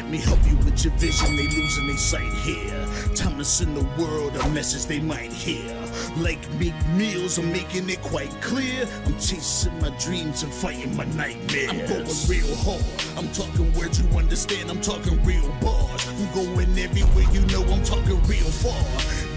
Let me help you with your vision, they losing their sight here. Time to send the world a message they might hear. Like make meals, I'm making it quite clear. I'm chasing my dreams and fighting my nightmares. I'm going real hard, I'm talking words you understand, I'm talking real bars. I'm going everywhere, you know I'm talking real far.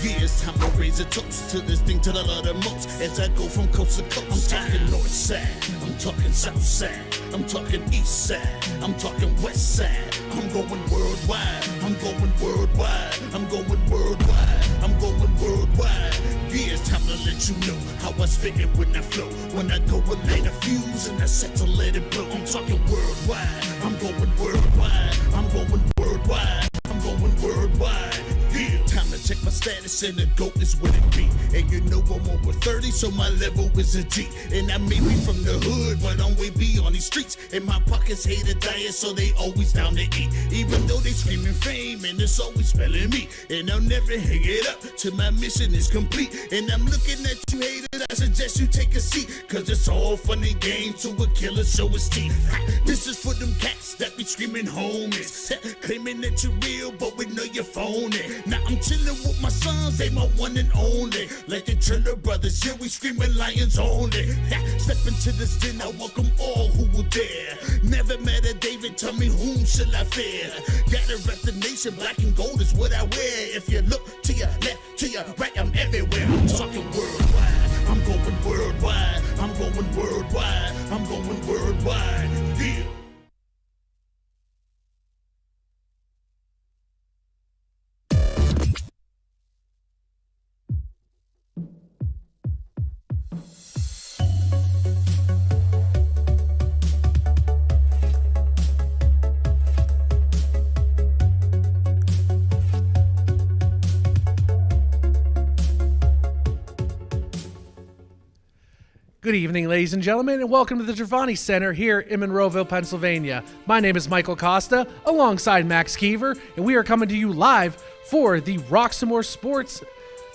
Yeah, it's time to raise a toast to this thing to the love the most. As I go from coast to coast, I'm talking north side, I'm talking south side, I'm talking east side, I'm talking west side. I'm going worldwide, I'm going worldwide, I'm going worldwide, I'm going worldwide. Yeah, it's time to let you know how I spit it when I flow. When I go and light a fuse and I set to let it blow. I'm talking worldwide, I'm going worldwide, I'm going worldwide, I'm going worldwide. Yeah, time to check my status and the GOAT is what it be. And you know I'm over 30, so my level is a G. And I may be from the hood, but I'm way beyond these streets. And my pockets hate a diet, so they always down to eat. Even though they screaming fame, and it's always spelling me. And I'll never hang it up till my mission is complete. And I'm looking at you haters, I suggest you take a seat. Cause it's all fun and games to a killer show his teeth. This is for them cats that be screaming homies. Claiming that you're real, but we know you're phony. Now I'm chillin' with my sons, they my one and only. Like the Triller brothers, yeah, we screaming lions only. Step into this den, I welcome all who will dare. Never met a David, tell me whom shall I fear? Gotta rep the nation, black and gold is what I wear. If you look to your left, to your right, I'm everywhere. I'm talking worldwide, I'm going worldwide, I'm going worldwide, I'm going worldwide. Yeah. Good evening, ladies and gentlemen, and welcome to the Triveni Center here in Monroeville, Pennsylvania. My name is Michael Costa, alongside Max Keever, and we are coming to you live for the Roxamore Sports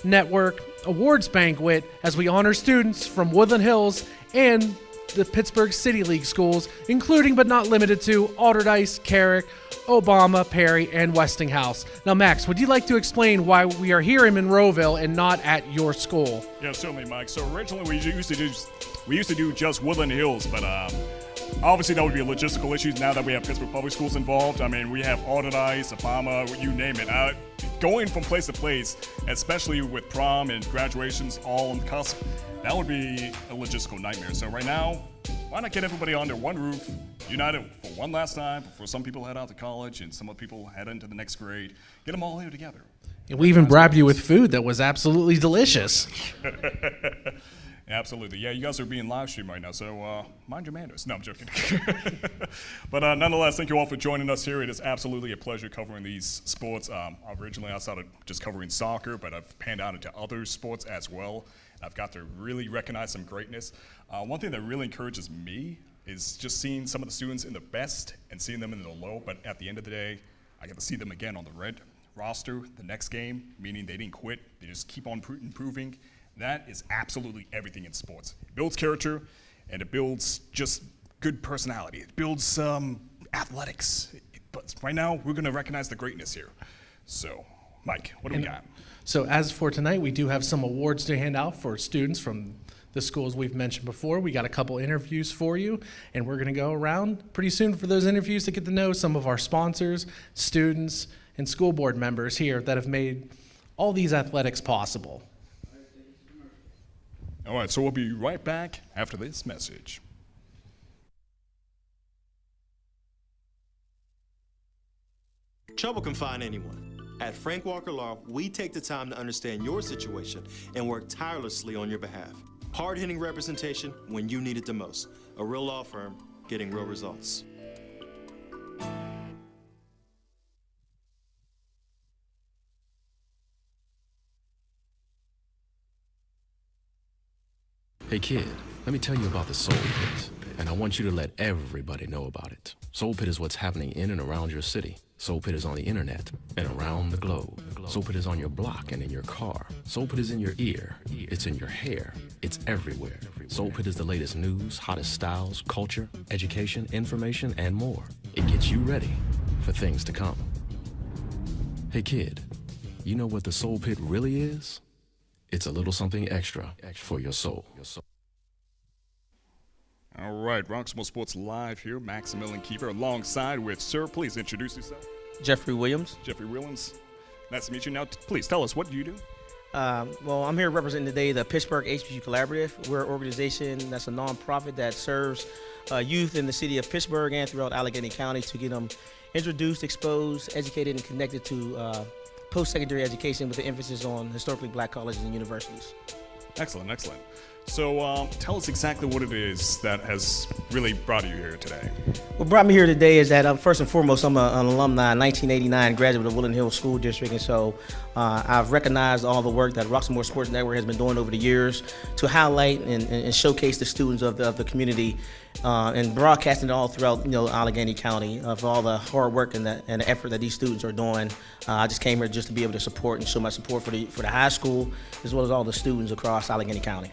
Network Awards Banquet as we honor students from Woodland Hills and the Pittsburgh City League schools, including but not limited to Alderdice, Carrick, Obama, Perry, and Westinghouse. Now, Max, would you like to explain why we are here in Monroeville and not at your school? Yeah, certainly, Mike. So originally we used to do just Woodland Hills, but obviously that would be a logistical issue now that we have Pittsburgh Public Schools involved. I mean, we have Alderdice, Obama, you name it. Going from place to place, especially with prom and graduations all on the cusp, that would be a logistical nightmare. So right now, why not get everybody under one roof, united for one last time before some people head out to college and some other people head into the next grade, get them all here together. And we even bribed you with food that was absolutely delicious. Absolutely. Yeah, you guys are being live streamed right now, so mind your manners. No, I'm joking. But nonetheless, thank you all for joining us here. It is absolutely a pleasure covering these sports. Originally, I started just covering soccer, but I've panned out into other sports as well. I've got to really recognize some greatness. One thing that really encourages me is just seeing some of the students in the best and seeing them in the low, but at the end of the day, I get to see them again on the red roster the next game, meaning they didn't quit. They just keep on improving. That is absolutely everything in sports. It builds character, and it builds just good personality. It builds athletics. But right now, we're going to recognize the greatness here. So, Mike, what do we got? So as for tonight, we do have some awards to hand out for students from the schools we've mentioned before. We got a couple interviews for you, and we're going to go around pretty soon for those interviews to get to know some of our sponsors, students, and school board members here that have made all these athletics possible. All right, so we'll be right back after this message. Trouble can find anyone. At Frank Walker Law, we take the time to understand your situation and work tirelessly on your behalf. Hard-hitting representation when you need it the most. A real law firm getting real results. Hey kid, let me tell you about the Soul Pit, and I want you to let everybody know about it. Soul Pit is what's happening in and around your city. Soul Pit is on the internet and around the globe. Soul Pit is on your block and in your car. Soul Pit is in your ear. It's in your hair. It's everywhere. Soul Pit is the latest news, hottest styles, culture, education, information, and more. It gets you ready for things to come. Hey kid, you know what the soul pit really is? It's a little something extra for your soul. All right, Roxamore Sports Live here, Maximilian Kiefer, alongside with Sir. Please introduce yourself. Jeffrey Williams. Jeffrey Williams. Nice to meet you. Now, please tell us, what do you do? Well, I'm here representing today the Pittsburgh HBCU Collaborative. We're an organization that's a nonprofit that serves youth in the city of Pittsburgh and throughout Allegheny County to get them introduced, exposed, educated, and connected to post-secondary education with an emphasis on historically black colleges and universities. Excellent, excellent. So tell us exactly what it is that has really brought you here today. What brought me here today is that first and foremost, I'm an alumni, 1989 graduate of Woodland Hills School District, and so I've recognized all the work that Roxamore Sports Network has been doing over the years to highlight and showcase the students of the community and broadcasting it all throughout Allegheny County of all the hard work and the effort that these students are doing. I just came here just to be able to support and show my support for the high school as well as all the students across Allegheny County.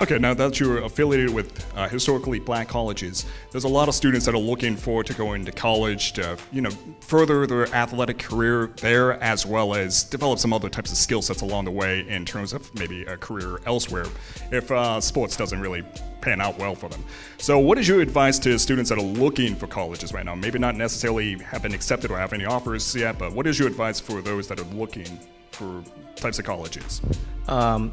Okay, now that you're affiliated with historically black colleges, there's a lot of students that are looking forward to going to college to, further their athletic career there, as well as develop some other types of skill sets along the way in terms of maybe a career elsewhere if sports doesn't really pan out well for them. So what is your advice to students that are looking for colleges right now? Maybe not necessarily have been accepted or have any offers yet, but what is your advice for those that are looking for types of colleges?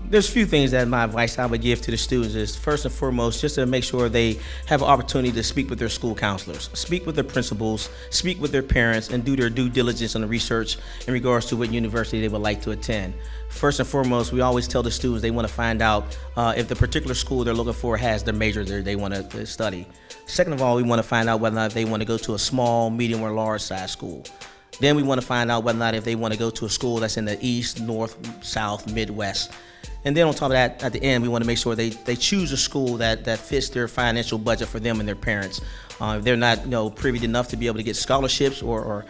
There's a few things that my advice I would give to the students is, first and foremost, just to make sure they have an opportunity to speak with their school counselors, speak with their principals, speak with their parents, and do their due diligence on the research in regards to what university they would like to attend. First and foremost, we always tell the students they want to find out if the particular school they're looking for has the major they want to study. Second of all, we want to find out whether or not they want to go to a small, medium, or large size school. Then we want to find out whether or not if they want to go to a school that's in the East, North, South, Midwest. And then on top of that, at the end, we want to make sure they choose a school that fits their financial budget for them and their parents. If they're not privy enough to be able to get scholarships or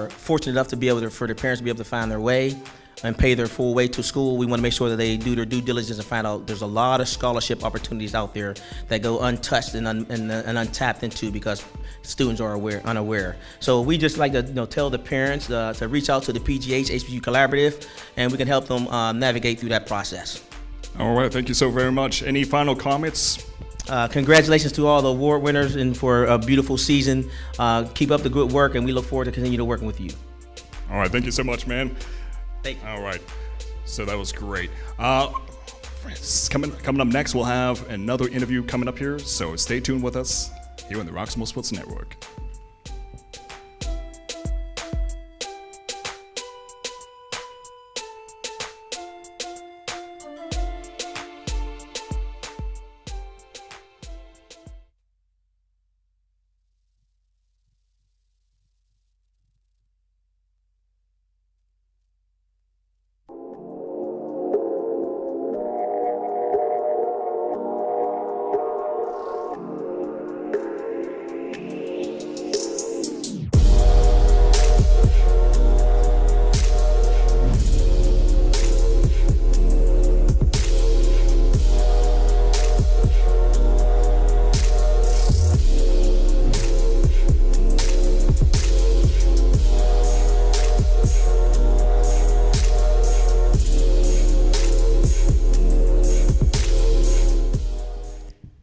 fortunate enough to be able for their parents to be able to find their way and pay their full way to school, we want to make sure that they do their due diligence and find out there's a lot of scholarship opportunities out there that go untouched and untapped into because students are unaware. So we just like to tell the parents to reach out to the PGH HBCU Collaborative, and we can help them navigate through that process. All right, thank you so very much. Any final comments? Congratulations to all the award winners and for a beautiful season. Keep up the good work, and we look forward to continue to working with you. All right, thank you so much, man. Thank you. All right, so that was great. Coming up next, we'll have another interview coming up here, so stay tuned with us here on the Roxamore Sports Network.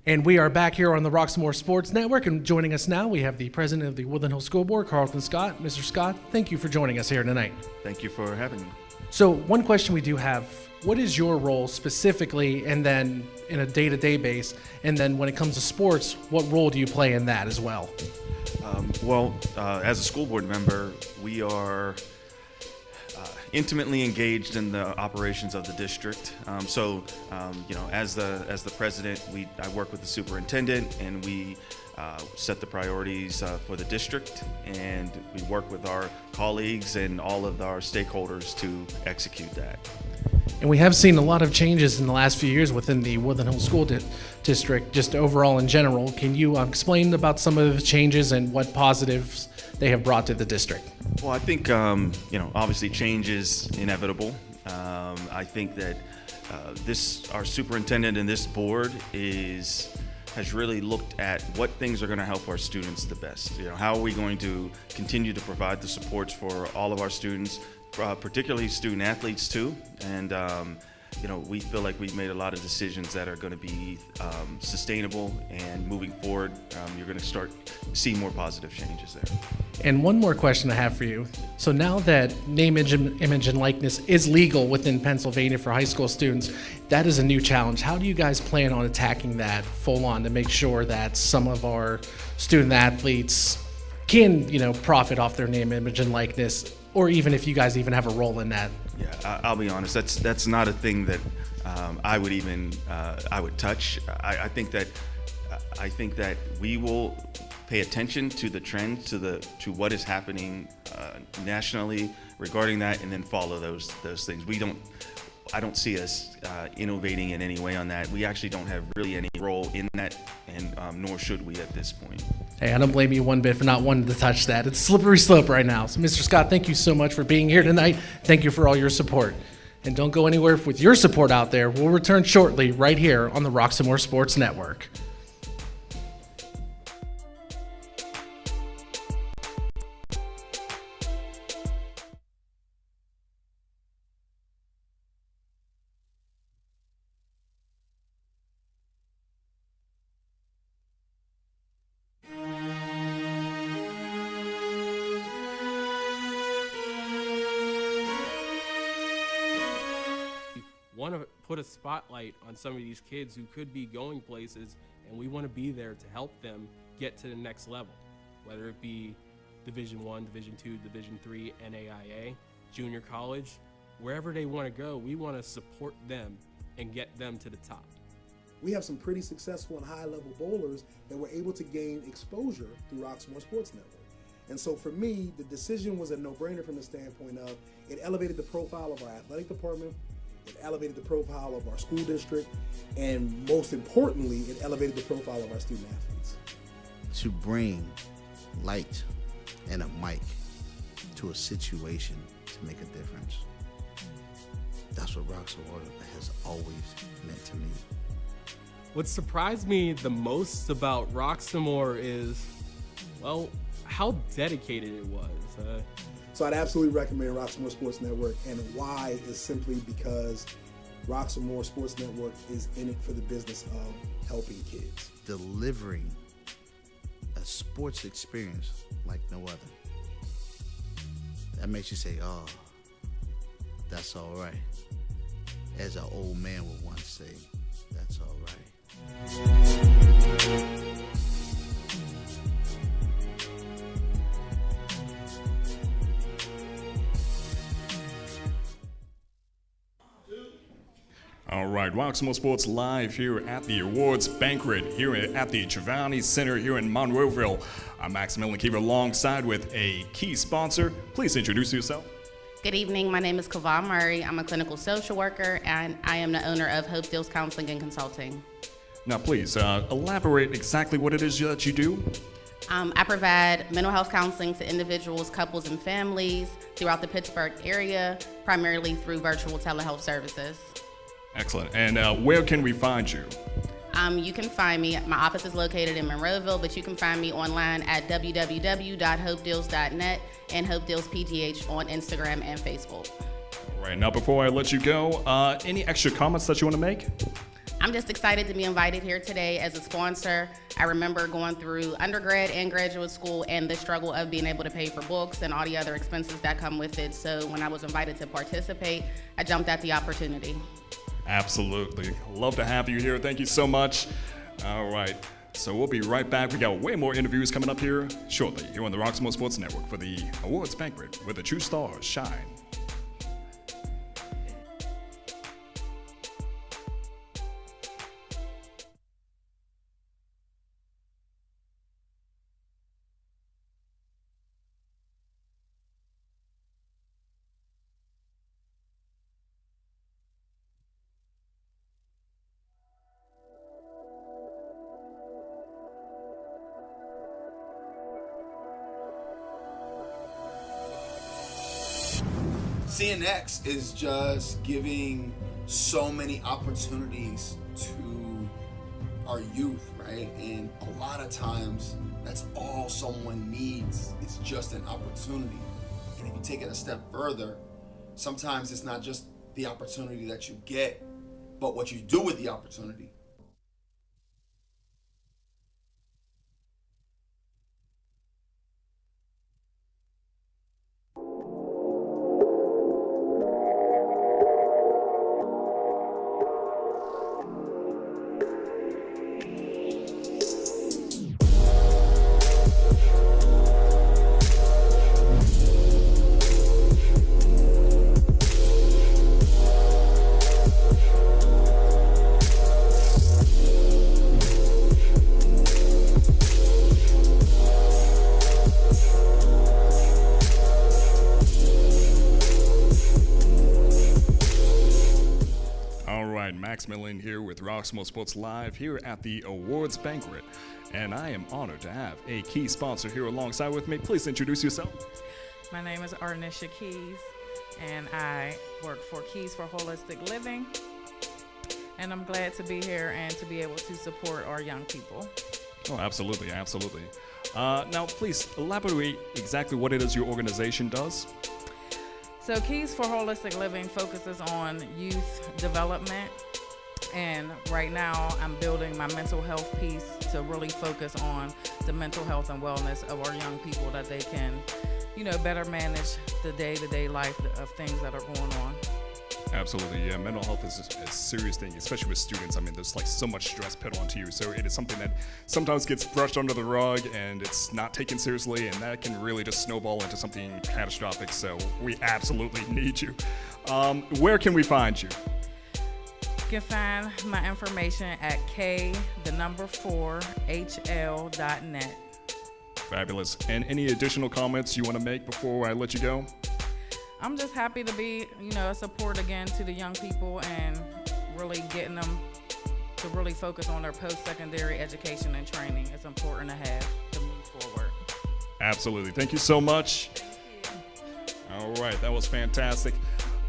And we are back here on the Roxamore Sports Network, and joining us now, we have the president of the Woodland Hills School Board, Carlton Scott. Mr. Scott, thank you for joining us here tonight. Thank you for having me. So one question we do have, what is your role specifically, and then in a day-to-day base, and then when it comes to sports, what role do you play in that as well? As a school board member, we are intimately engaged in the operations of the district. As the president, I work with the superintendent, and we set the priorities for the district, and we work with our colleagues and all of our stakeholders to execute that. And we have seen a lot of changes in the last few years within the Woodland Hills School District, just overall in general. Can you explain about some of the changes and what positives they have brought to the district? Well, I think, obviously change is inevitable. I think that our superintendent and this board is has really looked at what things are going to help our students the best. How are we going to continue to provide the supports for all of our students, particularly student athletes too, and we feel like we've made a lot of decisions that are going to be sustainable, and moving forward, you're going to start see more positive changes there. And one more question I have for you. So now that name, image, and likeness is legal within Pennsylvania for high school students, that is a new challenge. How do you guys plan on attacking that full on to make sure that some of our student athletes can, profit off their name, image, and likeness, or even if you guys even have a role in that? Yeah, I'll be honest. That's not a thing that I would touch. I think that we will pay attention to the trend, to what is happening nationally regarding that, and then follow those things. I don't see us innovating in any way on that. We actually don't have really any role in that, and nor should we at this point. Hey, I don't blame you one bit for not wanting to touch that. It's a slippery slope right now. So, Mr. Scott, thank you so much for being here tonight. Thank you for all your support. And don't go anywhere with your support out there. We'll return shortly right here on the Roxamore Sports Network. Want to put a spotlight on some of these kids who could be going places, and we want to be there to help them get to the next level, whether it be Division I, Division II, Division III, NAIA, junior college, wherever they want to go. We want to support them and get them to the top. We have some pretty successful and high-level bowlers that were able to gain exposure through Roxamore Sports Network. And so for me, the decision was a no-brainer from the standpoint of it elevated the profile of our athletic department, it elevated the profile of our school district, and most importantly, it elevated the profile of our student athletes. To bring light and a mic to a situation to make a difference. That's what Roxamore has always meant to me. What surprised me the most about Roxamore is, well, how dedicated it was. So I'd absolutely recommend Roxamore Sports Network, and why is simply because Roxamore Sports Network is in it for the business of helping kids. Delivering a sports experience like no other. That makes you say, oh, that's all right. As an old man would once say, that's all right. All right, Roxamore Sports live here at the awards banquet here at the Triveni Center here in Monroeville. I'm Maximilian Keever alongside with a key sponsor. Please introduce yourself. Good evening, my name is Kavan Murray. I'm a clinical social worker, and I am the owner of Hope Deals Counseling and Consulting. Now please elaborate exactly what it is that you do. I provide mental health counseling to individuals, couples, and families throughout the Pittsburgh area, primarily through virtual telehealth services. Excellent. And where can we find you? You can find me, my office is located in Monroeville, but you can find me online at www.hopedeals.net and Hope Deals PGH on Instagram and Facebook. All right, now before I let you go, any extra comments that you want to make? I'm just excited to be invited here today as a sponsor. I remember going through undergrad and graduate school and the struggle of being able to pay for books and all the other expenses that come with it. So when I was invited to participate, I jumped at the opportunity. Absolutely. Love to have you here. Thank you so much. All right. So we'll be right back. We got way more interviews coming up here shortly here on the Roxamore Sports Network for the awards banquet where the true stars shine. CNX is just giving so many opportunities to our youth, right? And a lot of times that's all someone needs is just an opportunity. And if you take it a step further, sometimes it's not just the opportunity that you get, but what you do with the opportunity. Millen here with Roxamore Sports Live here at the awards banquet, and I am honored to have a key sponsor here alongside with me. Please introduce yourself. My name is Arnisha Keys, and I work for Keys for Holistic Living, and I'm glad to be here and to be able to support our young people. Oh, absolutely, absolutely. Now, please elaborate exactly what it is your organization does. So Keys for Holistic Living focuses on youth development. And right now I'm building my mental health piece to really focus on the mental health and wellness of our young people, that they can, better manage the day-to-day life of things that are going on. Absolutely, yeah. Mental health is a serious thing, especially with students. I mean, there's like so much stress put onto you. So it is something that sometimes gets brushed under the rug and it's not taken seriously, and that can really just snowball into something catastrophic. So we absolutely need you. Where can we find you? You can find my information at k4hl.net. Fabulous. And any additional comments you want to make before I let you go? I'm just happy to be, a support again to the young people and really getting them to really focus on their post-secondary education and training. It's important to have to move forward. Absolutely. Thank you so much. All right, that was fantastic.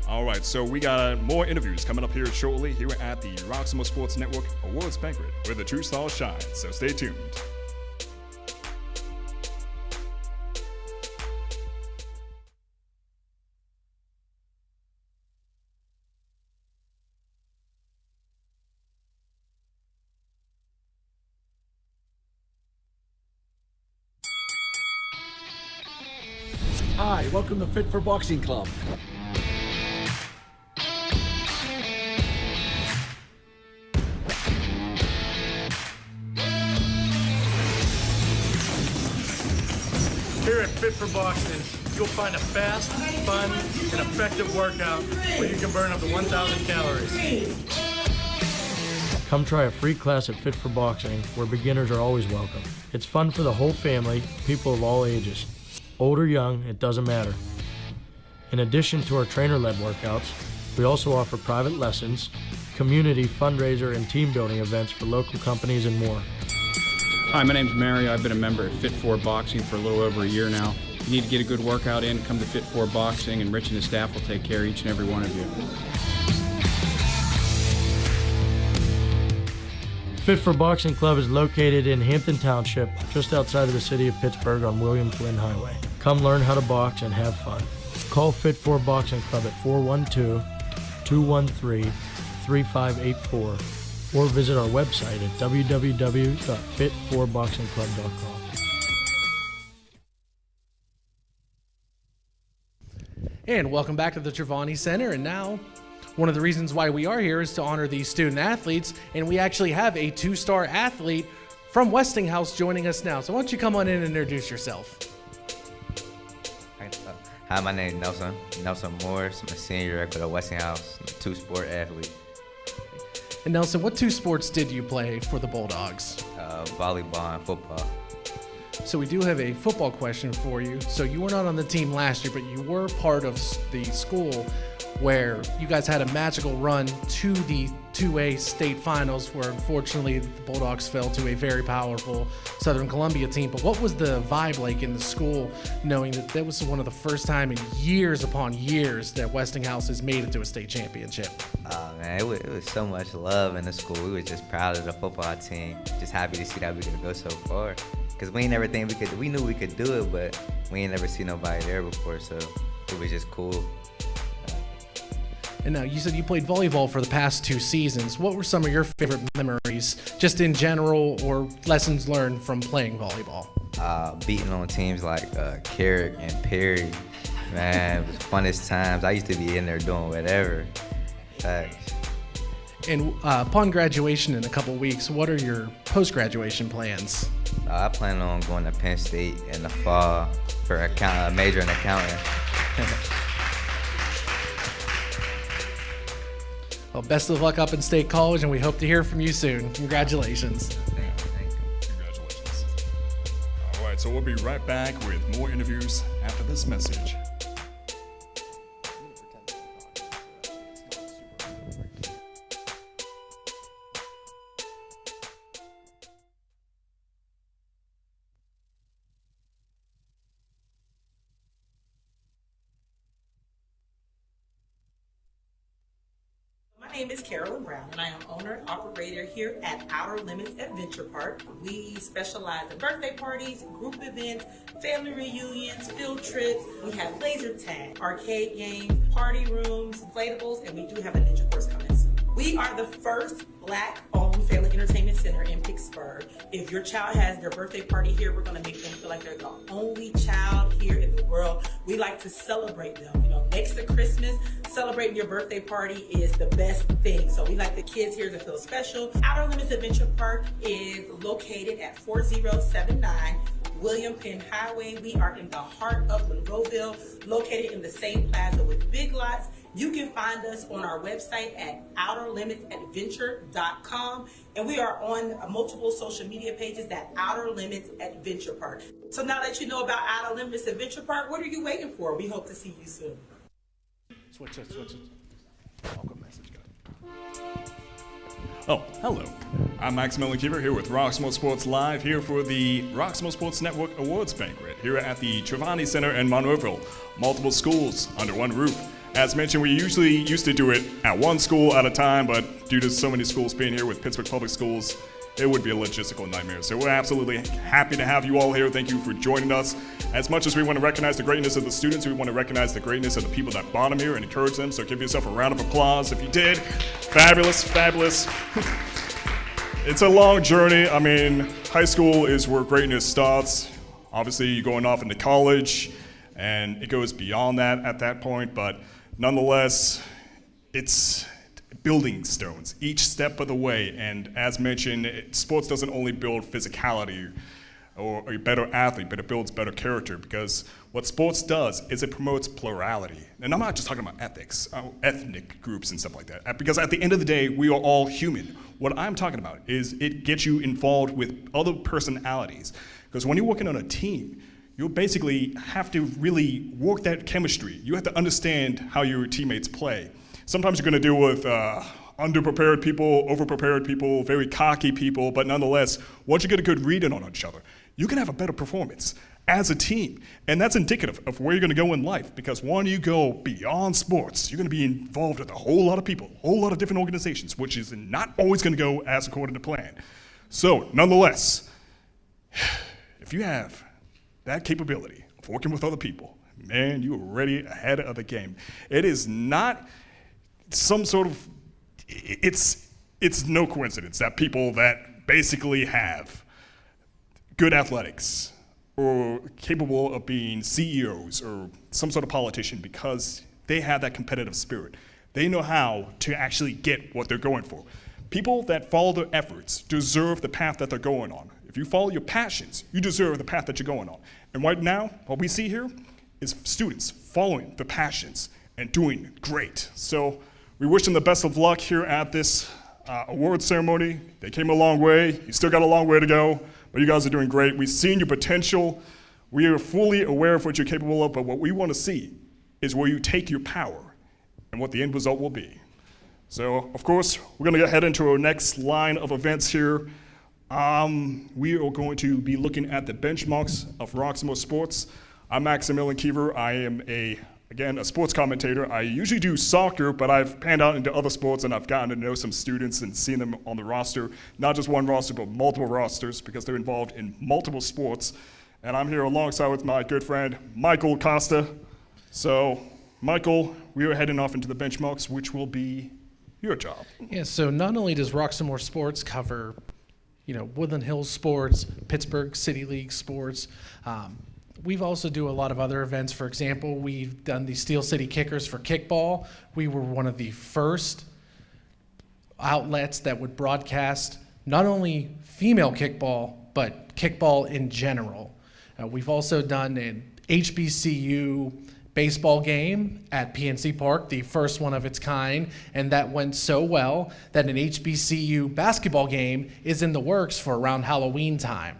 All right, so we got more interviews coming up here shortly here at the Roxamore Sports Network Awards Banquet, where the true stars shine. So stay tuned. Hi, welcome to Fit for Boxing Club. Here at Fit for Boxing, you'll find a fast, fun, and effective workout where you can burn up to 1,000 calories. Come try a free class at Fit for Boxing, where beginners are always welcome. It's fun for the whole family, people of all ages. Old or young, it doesn't matter. In addition to our trainer-led workouts, we also offer private lessons, community fundraiser and team building events for local companies and more. Hi, my name's Mario. I've been a member at Fit 4 Boxing for a little over a year now. If you need to get a good workout in, come to Fit 4 Boxing, and Rich and his staff will take care of each and every one of you. Fit for Boxing Club is located in Hampton Township, just outside of the city of Pittsburgh on William Flynn Highway. Come learn how to box and have fun. Call Fit 4 Boxing Club at 412-213-3584 or visit our website at www.fit4boxingclub.com. And welcome back to the Triveni Center. And now, one of the reasons why we are here is to honor these student athletes. And we actually have a 2-star athlete from Westinghouse joining us now. So why don't you come on in and introduce yourself? Hi, my name is Nelson Morris. I'm a senior at Westinghouse. I'm a 2-sport athlete. And Nelson, what 2 sports did you play for the Bulldogs? Volleyball and football. So we do have a football question for you. So you were not on the team last year, but you were part of the school. where you guys had a magical run to the 2A state finals, where unfortunately the Bulldogs fell to a very powerful Southern Columbia team. But what was the vibe like in the school, knowing that that was one of the first time in years upon years that Westinghouse has made it to a state championship? Oh man, it was so much love in the school. We were just proud of the football team. Just happy to see that we could go so far. Cause we ain't never think we knew we could do it, but we ain't never seen nobody there before, so it was just cool. And now you said you played volleyball for the past 2 seasons. What were some of your favorite memories, just in general, or lessons learned from playing volleyball? Beating on teams like Carrick and Perry, man, it was the funnest times. I used to be in there doing whatever. Thanks. And upon graduation in a couple weeks, what are your post-graduation plans? I plan on going to Penn State in the fall for a major in accounting. Well, best of luck up in State College, and we hope to hear from you soon. Congratulations. Thank you. Congratulations. All right, so we'll be right back with more interviews after this message. My name is Carolyn Brown, and I am owner and operator here at Outer Limits Adventure Park. We specialize in birthday parties, group events, family reunions, field trips. We have laser tag, arcade games, party rooms, inflatables, and we do have a ninja course coming soon. We are the first Black-owned family entertainment center in Pittsburgh. If your child has their birthday party here, we're going to make them feel like they're the only child here in the world. We like to celebrate them. You know, next to Christmas, celebrating your birthday party is the best thing. So we like the kids here to feel special. Outer Limits Adventure Park is located at 4079 William Penn Highway. We are in the heart of Monroeville, located in the same plaza with Big Lots. You can find us on our website at outerlimitsadventure.com, and we are on multiple social media pages at Outer Limits Adventure Park. So now that you know about Outer Limits Adventure Park, what are you waiting for? We hope to see you soon. Switch it. Welcome message. Oh, hello. I'm Maximilian Kiever here with Roxamore Sports Live, here for the Roxamore Sports Network Awards Banquet here at the Triveni Center in Monroeville. Multiple schools under one roof. As mentioned, we usually used to do it at one school at a time, but due to so many schools being here with Pittsburgh Public Schools, it would be a logistical nightmare. So we're absolutely happy to have you all here. Thank you for joining us. As much as we want to recognize the greatness of the students, we want to recognize the greatness of the people that brought them here and encourage them. So give yourself a round of applause if you did. Fabulous, fabulous. It's a long journey. I mean, high school is where greatness starts. Obviously, you're going off into college, and it goes beyond that at that point, but nonetheless, it's building stones each step of the way. And as mentioned, sports doesn't only build physicality or a better athlete, but it builds better character, because what sports does is it promotes plurality. And I'm not just talking about ethics, ethnic groups and stuff like that, because at the end of the day, we are all human. What I'm talking about is it gets you involved with other personalities, because when you're working on a team, you basically have to really work that chemistry. You have to understand how your teammates play. Sometimes you're going to deal with underprepared people, overprepared people, very cocky people, but nonetheless, once you get a good reading on each other, you can have a better performance as a team. And that's indicative of where you're going to go in life, because when you go beyond sports, you're going to be involved with a whole lot of people, a whole lot of different organizations, which is not always going to go as according to plan. So, nonetheless, if you have that capability of working with other people, man, you are already ahead of the game. It is not some sort of, it's no coincidence that people that basically have good athletics or capable of being CEOs or some sort of politician, because they have that competitive spirit. They know how to actually get what they're going for. People that follow their efforts deserve the path that they're going on. If you follow your passions, you deserve the path that you're going on. And right now, what we see here is students following the passions and doing great. So we wish them the best of luck here at this award ceremony. They came a long way. You still got a long way to go, but you guys are doing great. We've seen your potential. We are fully aware of what you're capable of, but what we want to see is where you take your power and and what the end result will be. So, of course, we're going to head into our next line of events here. We are going to be looking at the benchmarks of Roxamore Sports. I'm Maximilian Kiever. I am again, a sports commentator. I usually do soccer, but I've panned out into other sports, and I've gotten to know some students and seen them on the roster, not just one roster, but multiple rosters, because they're involved in multiple sports. And I'm here alongside with my good friend, Michael Costa. So, Michael, we are heading off into the benchmarks, which will be your job. Yeah, so not only does Roxamore Sports cover, Woodland Hills sports, Pittsburgh City League sports, we've also do a lot of other events. For example, we've done the Steel City Kickers for kickball. We were one of the first outlets that would broadcast not only female kickball, but kickball in general. We've also done an HBCU baseball game at PNC Park, the first one of its kind, and that went so well that an HBCU basketball game is in the works for around Halloween time.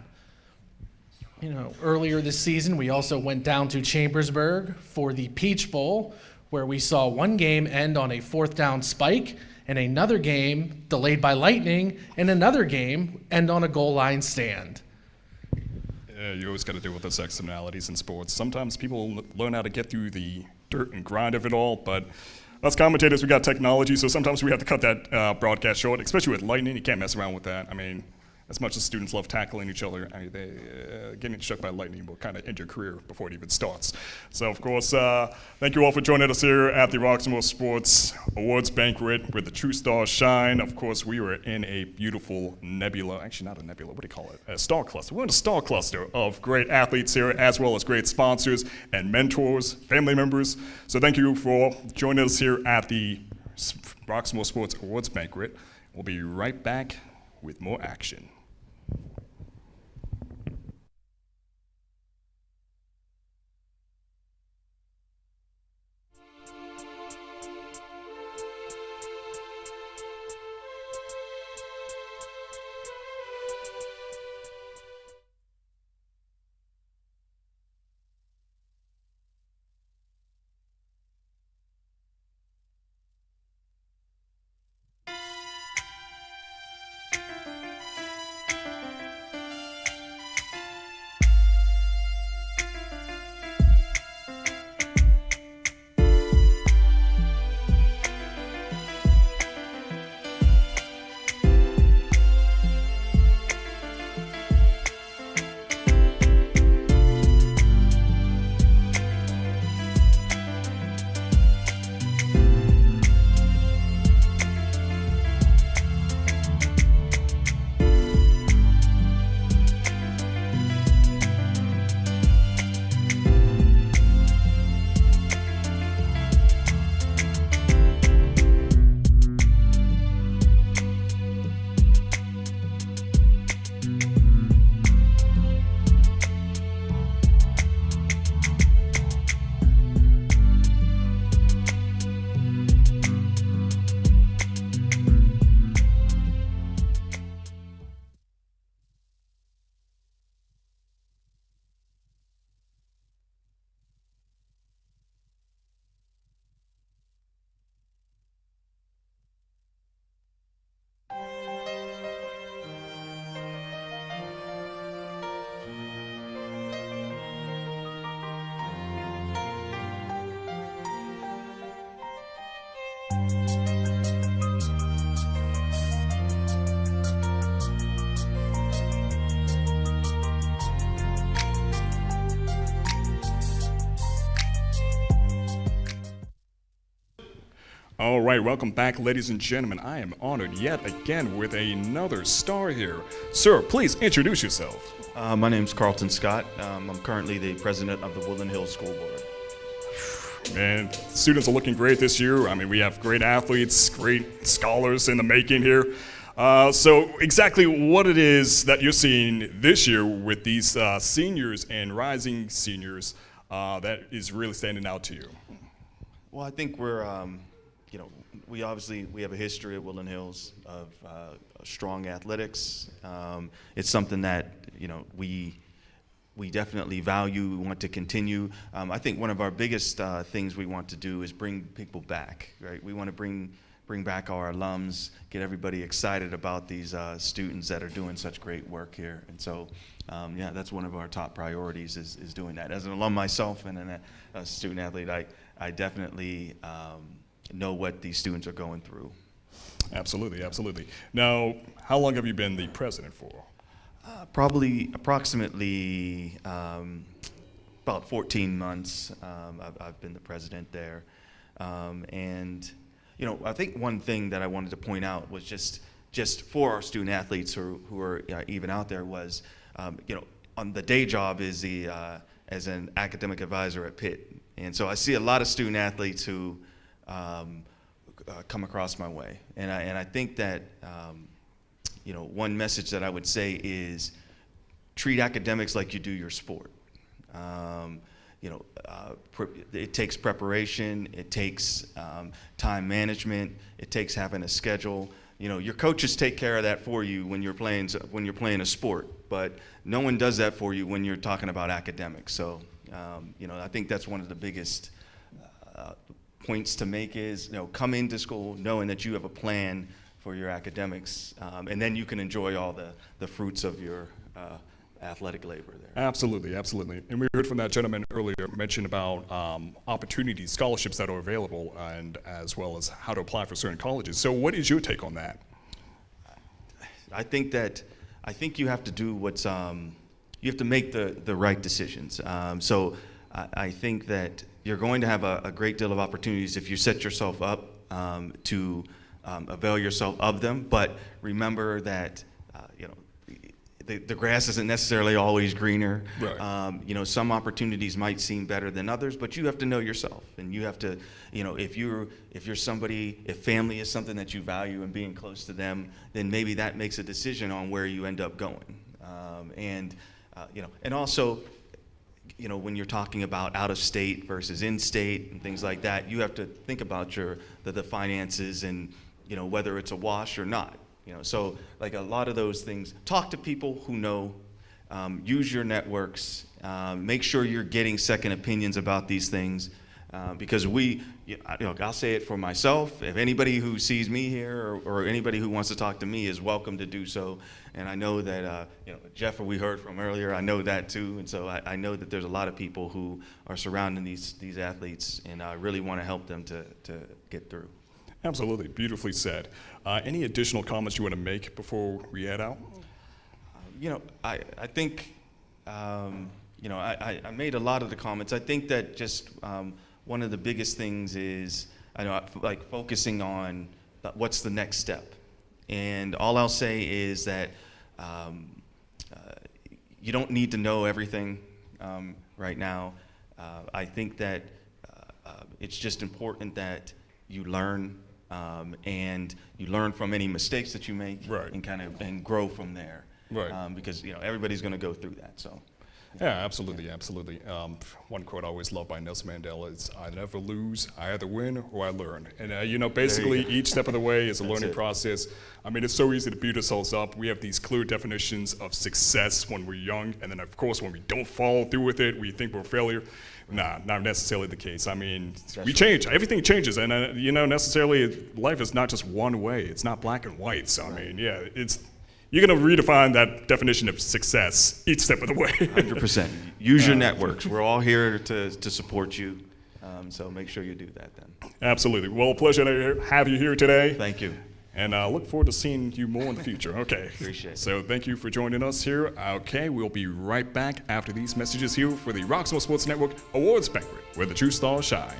Earlier this season, we also went down to Chambersburg for the Peach Bowl, where we saw one game end on a 4th down spike, and another game delayed by lightning, and another game end on a goal line stand. Yeah, you always got to deal with those externalities in sports. Sometimes people learn how to get through the dirt and grind of it all, but us commentators, we got technology, so sometimes we have to cut that broadcast short, especially with lightning. You can't mess around with that. I mean, as much as students love tackling each other, getting struck by lightning will kind of end your career before it even starts. So, of course, thank you all for joining us here at the Roxamore Sports Awards Banquet where the true stars shine. Of course, we were in a beautiful nebula, actually not a nebula, what do you call it? A star cluster. We're in a star cluster of great athletes here, as well as great sponsors and mentors, family members. So thank you for joining us here at the Roxamore Sports Awards Banquet. We'll be right back with more action. All right, welcome back, ladies and gentlemen. I am honored yet again with another star here. Sir, please introduce yourself. My name's Carlton Scott. I'm currently the president of the Woodland Hills School Board. Man, students are looking great this year. I mean, we have great athletes, great scholars in the making here. So exactly what it is that you're seeing this year with these seniors and rising seniors that is really standing out to you? Well, I think we're, we have a history at Woodland Hills of strong athletics. It's something that, we we definitely value, we want to continue. I think one of our biggest things we want to do is bring people back, right? We want to bring back our alums, get everybody excited about these students that are doing such great work here. And so, yeah, that's one of our top priorities is doing that. As an alum myself and a student athlete, I definitely know what these students are going through. Absolutely, absolutely. Now, how long have you been the president for? Probably approximately about 14 months. I've been the president there. And, you know, I think one thing that I wanted to point out was just for our student athletes who are even out there was, you know, on the day job is as an academic advisor at Pitt. And so I see a lot of student athletes who come across my way. And I think that, you know, one message that I would say is treat academics like you do your sport. You know, it takes preparation, it takes time management, it takes having a schedule. You know, your coaches take care of that for you when you're playing a sport, but no one does that for you when you're talking about academics. So, you know, I think that's one of the biggest points to make is, you know, come into school knowing that you have a plan for your academics, and then you can enjoy all the fruits of your athletic labor there. Absolutely, absolutely. And we heard from that gentleman earlier mention about opportunities, scholarships that are available, and as well as how to apply for certain colleges. So what is your take on that? I think you have to do what's, you have to make the right decisions. So I think that you're going to have a great deal of opportunities if you set yourself up to avail yourself of them, but remember that you know, the grass isn't necessarily always greener. Right. You know, some opportunities might seem better than others, but you have to know yourself, and you have to, you know, if you're somebody, if family is something that you value and being close to them, then maybe that makes a decision on where you end up going. You know, and also, you know, when you're talking about out of state versus in state and things like that, you have to think about the finances and, you know, whether it's a wash or not. You know, so like a lot of those things, talk to people who know, use your networks, make sure you're getting second opinions about these things, because I'll say it for myself. If anybody who sees me here or anybody who wants to talk to me is welcome to do so. And I know that, you know, Jeff, who we heard from earlier, I know that too. And so I know that there's a lot of people who are surrounding these athletes, and I really want to help them to get through. Absolutely, beautifully said. Any additional comments you want to make before we head out? You know, I think, you know, I made a lot of the comments. I think that just one of the biggest things is, I know, like focusing on what's the next step. And all I'll say is that you don't need to know everything right now. I think that it's just important that you learn, and you learn from any mistakes that you make, right, and grow from there. Right. Because, you know, everybody's going to go through that. So. Yeah, absolutely, absolutely. One quote I always love by Nelson Mandela is, "I never lose, I either win or I learn." And you know, basically each step of the way is a learning process. I mean, it's so easy to beat ourselves up. We have these clear definitions of success when we're young, and then of course when we don't follow through with it, we think we're a failure. Nah, not necessarily the case. I mean, we change. Everything changes, and you know, necessarily life is not just one way. It's not black and white. So I mean, yeah, you're going to redefine that definition of success each step of the way. 100%. Use your networks. We're all here to support you, so make sure you do that then. Absolutely. Well, a pleasure to have you here today. Thank you. And I look forward to seeing you more in the future. Okay. Appreciate it. So thank you for joining us here. Okay, we'll be right back after these messages here for the Roxamore Sports Network Awards Banquet, where the true stars shine.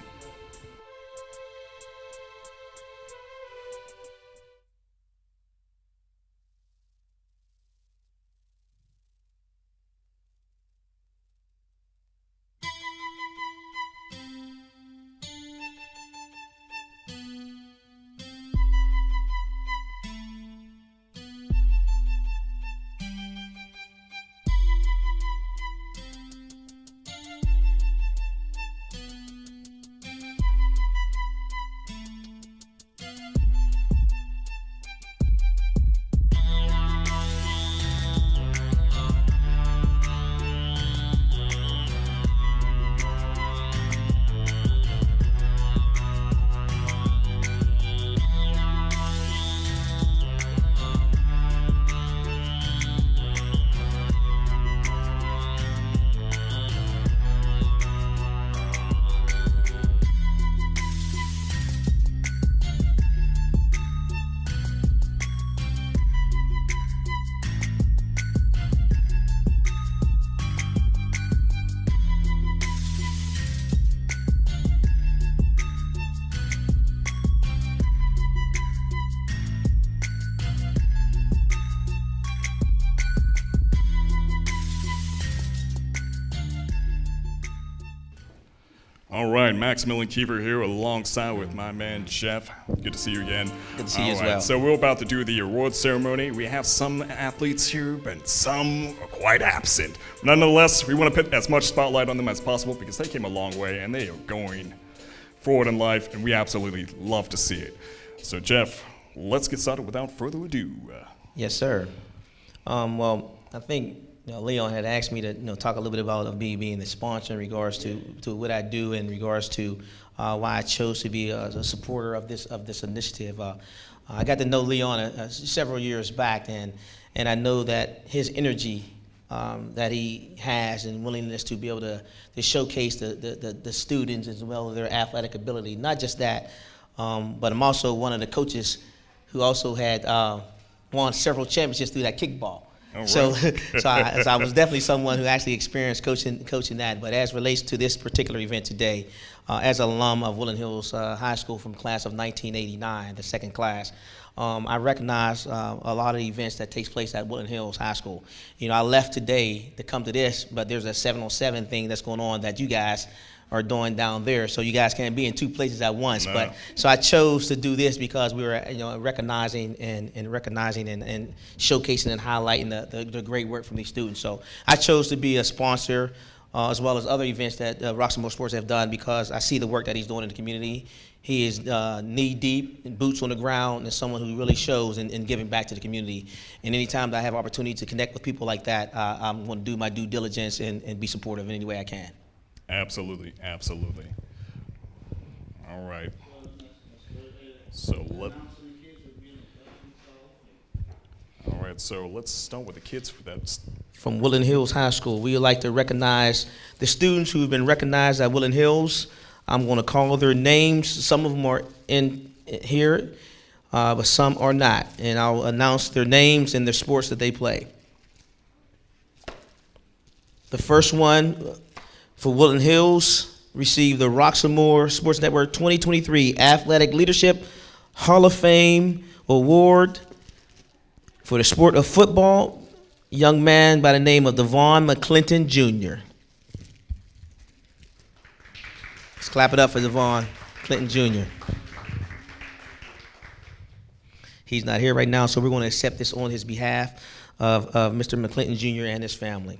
All right, Maximilian Kiefer here alongside with my man Jeff. Good to see you again. Good to see you as well. So we're about to do the award ceremony. We have some athletes here, but some are quite absent. Nonetheless, we want to put as much spotlight on them as possible because they came a long way and they are going forward in life, and we absolutely love to see it. So Jeff, let's get started without further ado. Yes, sir. Well, I think Leon had asked me to talk a little bit about me being the sponsor in regards to what I do in regards to why I chose to be a supporter of this initiative. I got to know Leon several years back, and I know that his energy that he has and willingness to be able to showcase the students as well as their athletic ability. Not just that, but I'm also one of the coaches who also had won several championships through that kickball. Right. So I was definitely someone who actually experienced coaching that. But as relates to this particular event today, as an alum of Woodland Hills High School from class of 1989, the second class, I recognize a lot of the events that takes place at Woodland Hills High School. I left today to come to this, but there's a 7-on-7 thing that's going on that you guys are doing down there, so you guys can't be in two places at once. No. But so I chose to do this because we were recognizing and showcasing and highlighting the great work from these students. So I chose to be a sponsor as well as other events that Roxamore Sports have done because I see the work that he's doing in the community. He is knee deep and boots on the ground and someone who really shows in giving back to the community. And anytime that I have opportunity to connect with people like that, I'm going to do my due diligence and be supportive in any way I can. Absolutely, absolutely. All right. So let's start with the kids for that. From Woodland Hills High School, we would like to recognize the students who have been recognized at Woodland Hills. I'm going to call their names. Some of them are in here, but some are not. And I'll announce their names and their sports that they play. The first one for Woodland Hills received the Roxamore Sports Network 2023 Athletic Leadership Hall of Fame Award for the sport of football, young man by the name of Devon McClinton Jr. Let's clap it up for Devon Clinton Jr. He's not here right now, so we're going to accept this on his behalf of Mr. McClinton Jr. and his family.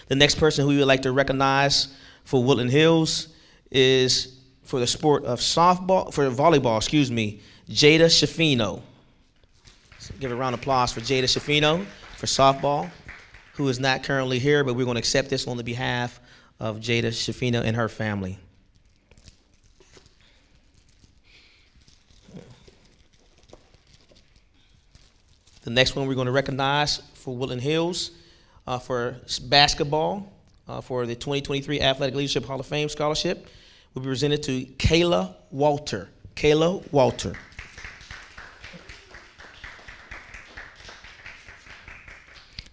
The next person who we would like to recognize for Woodland Hills is for the sport of volleyball, Jada Shafino. So give a round of applause for Jada Shafino for softball, who is not currently here, but we're going to accept this on the behalf of Jada Shafino and her family. The next one we're going to recognize for Woodland Hills for basketball for the 2023 Athletic Leadership Hall of Fame Scholarship will be presented to Kayla Walter. Kayla Walter.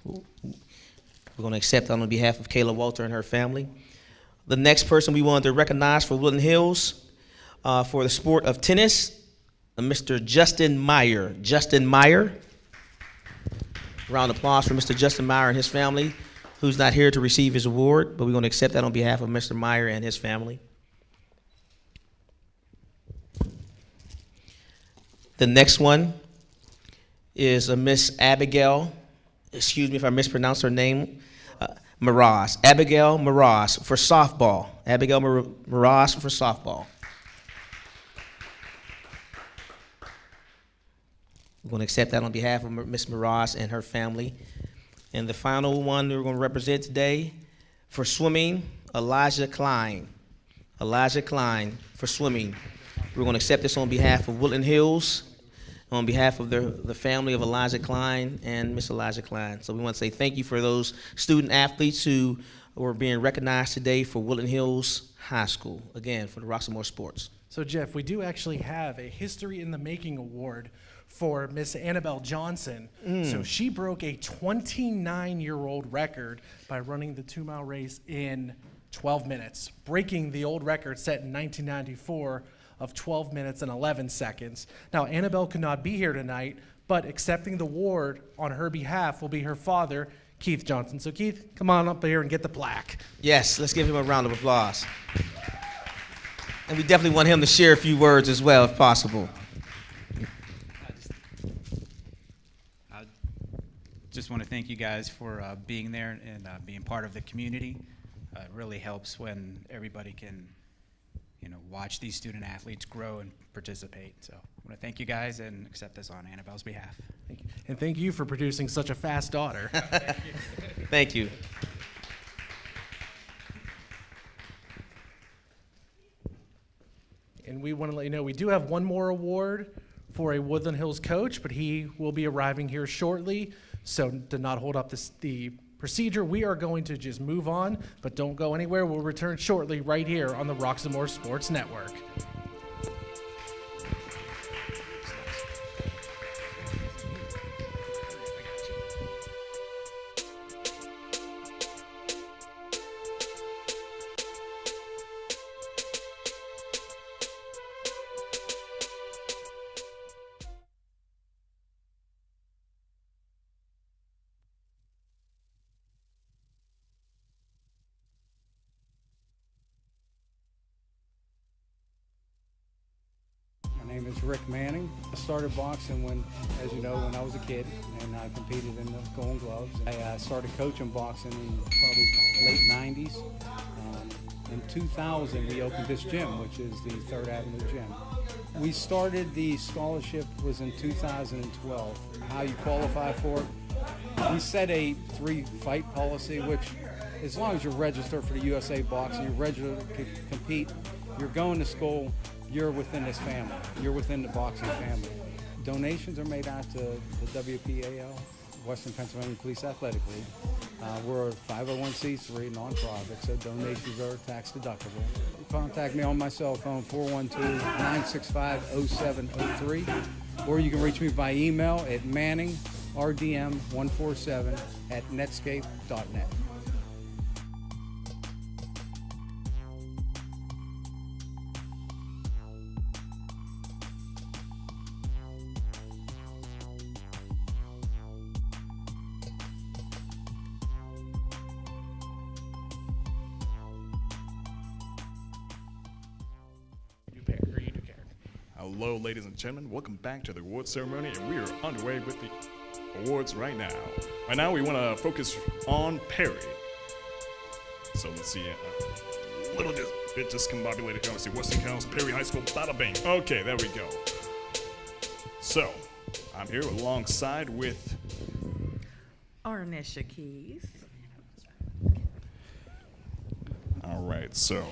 We're going to accept on behalf of Kayla Walter and her family. The next person we wanted to recognize for Woodland Hills for the sport of tennis, Mr. Justin Meyer. Justin Meyer. Round of applause for Mr. Justin Meyer and his family, who's not here to receive his award, but we're going to accept that on behalf of Mr. Meyer and his family. The next one is a Miss Abigail, excuse me if I mispronounce her name, Maraz. Abigail Maraz for softball. Abigail Maraz for softball. We're going to accept that on behalf of Ms. Maraz and her family. And the final one we're going to represent today for swimming, Elijah Klein. Elijah Klein for swimming. We're going to accept this on behalf of Woodland Hills, on behalf of the family of Elijah Klein and Miss Elijah Klein. So we want to say thank you for those student athletes who were being recognized today for Woodland Hills High School, again, for the Roxamore Sports. So Jeff, we do actually have a History in the Making award for Miss Annabelle Johnson. So she broke a 29-year-old record by running the 2-mile race in 12 minutes, breaking the old record set in 1994 of 12 minutes and 11 seconds. Now, Annabelle could not be here tonight, but accepting the award on her behalf will be her father, Keith Johnson. So Keith, come on up here and get the plaque. Yes, let's give him a round of applause. And we definitely want him to share a few words as well, if possible. I just want to thank you guys for being there and being part of the community. It really helps when everybody can, watch these student athletes grow and participate. So I want to thank you guys and accept this on Annabelle's behalf. Thank you. And thank you for producing such a fast daughter. Thank you. And we want to let you know we do have one more award for a Woodland Hills coach, but he will be arriving here shortly. So to not hold up the procedure, we are going to just move on, but don't go anywhere. We'll return shortly right here on the Roxamore Sports Network. My name is Rick Manning. I started boxing when I was a kid, and I competed in the Golden Gloves. I started coaching boxing in probably late 90s. In 2000, we opened this gym, which is the 3rd Avenue Gym. We started, the scholarship was in 2012. How you qualify for it? We set a 3-fight policy, which as long as you're registered for the USA Boxing, you're registered to compete, you're going to school, you're within this family. You're within the boxing family. Donations are made out to the WPAL, Western Pennsylvania Police Athletic League. We're a 501c3 nonprofit, so donations are tax deductible. Contact me on my cell phone, 412-965-0703, or you can reach me by email at manningrdm147@netscape.net. Hello, ladies and gentlemen. Welcome back to the awards ceremony, and we are underway with the awards right now. Right now, we want to focus on Perry. So let's see, a little bit discombobulated here. Let's see, Western County, Perry High School, bada bing. Okay, there we go. So, I'm here alongside with Arnisha Keys. All right, so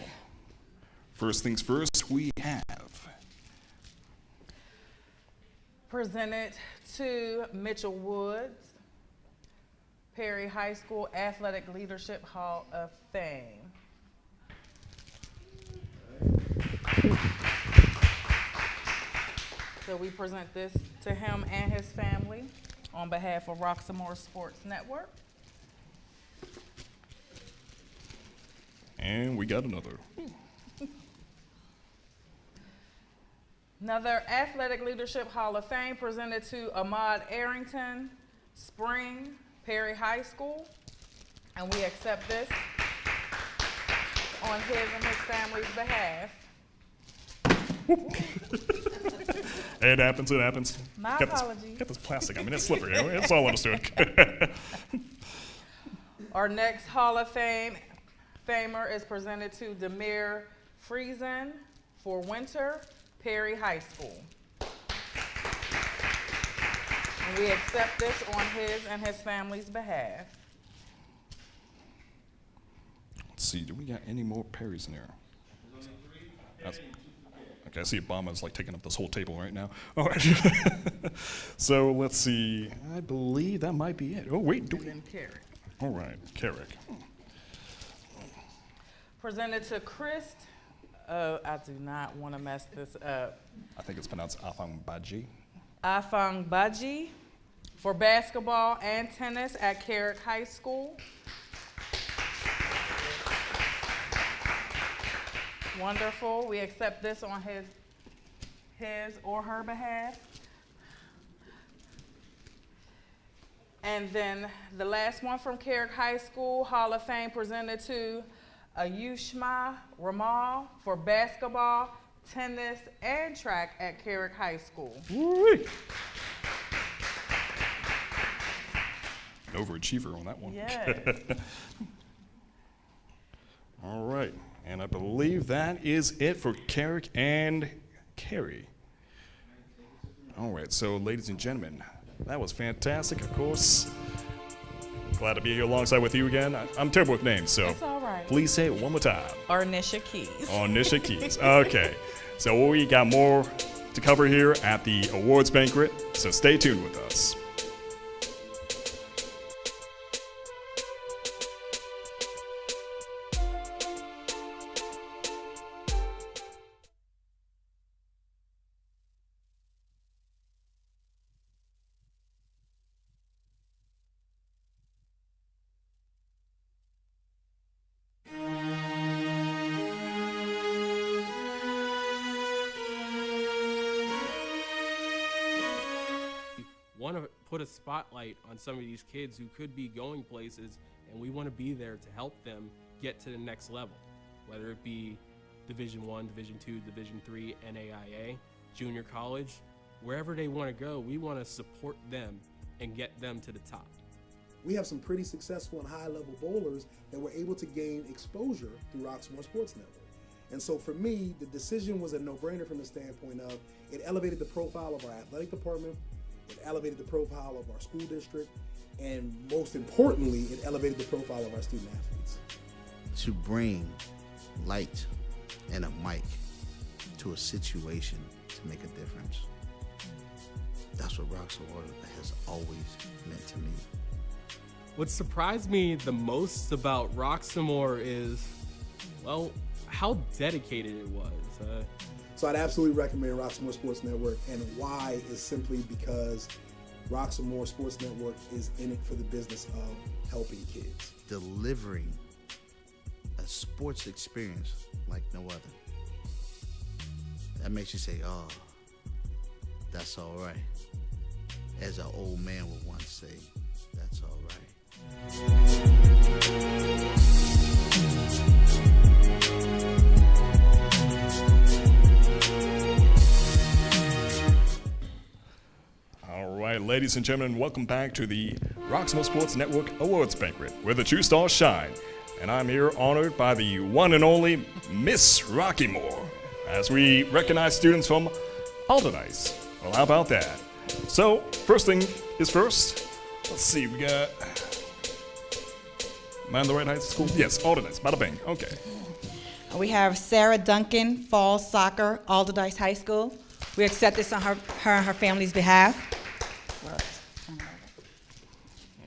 first things first, we have Presented to Mitchell Woods, Perry High School Athletic Leadership Hall of Fame. So we present this to him and his family on behalf of Roxamore Sports Network. And we got another. Another Athletic Leadership Hall of Fame presented to Ahmad Arrington, Spring, Perry High School. And we accept this on his and his family's behalf. It happens, it happens. My apologies. Get this plastic. I mean, it's slippery. It's all understood. Our next Hall of Famer is presented to Demir Friesen for Winter, Perry High School. And we accept this on his and his family's behalf. Let's see, do we got any more Perrys in there? Okay, I see Obama's like taking up this whole table right now. All right. So let's see. I believe that might be it. Oh, wait. And then Carrick. All right, Carrick. Presented to Chris. I do not want to mess this up. I think it's pronounced Afang Baji. Afang Baji for basketball and tennis at Carrick High School. Wonderful. We accept this on his or her behalf. And then the last one from Carrick High School, Hall of Fame presented to Ayushma Ramal for basketball, tennis, and track at Carrick High School. Woo-wee. An overachiever on that one. Yes. All right, and I believe that is it for Carrick and Carey. All right, so ladies and gentlemen, that was fantastic, of course. Glad to be here alongside with you again. I'm terrible with names, so That's all right. please say it one more time. Arnisha Keys. Arnisha Keys. Okay, so we got more to cover here at the awards banquet, so stay tuned with us. Want to put a spotlight on some of these kids who could be going places, and we want to be there to help them get to the next level, whether it be Division I, Division II, Division III, NAIA, junior college, wherever they want to go, we want to support them and get them to the top. We have some pretty successful and high-level bowlers that were able to gain exposure through Roxamore Sports Network. And so for me, the decision was a no-brainer from the standpoint of it elevated the profile of our athletic department, it elevated the profile of our school district, and most importantly, it elevated the profile of our student athletes. To bring light and a mic to a situation to make a difference. That's what Roxamore has always meant to me. What surprised me the most about Roxamore is, well, how dedicated it was. So I'd absolutely recommend Roxamore Sports Network, and why is simply because Roxamore Sports Network is in it for the business of helping kids. Delivering a sports experience like no other. That makes you say, oh, that's all right. As an old man would once say, that's all right. All right, ladies and gentlemen, welcome back to the Roxamore Sports Network Awards Banquet, where the true stars shine. And I'm here honored by the one and only Miss Roxamore, as we recognize students from Alderdice. Well, how about that? So, first thing is first. Let's see, we got... Am I in the right high school? Yes, Alderdice, bada bing, okay. We have Sarah Duncan, Falls Soccer, Alderdice High School. We accept this on her and her family's behalf.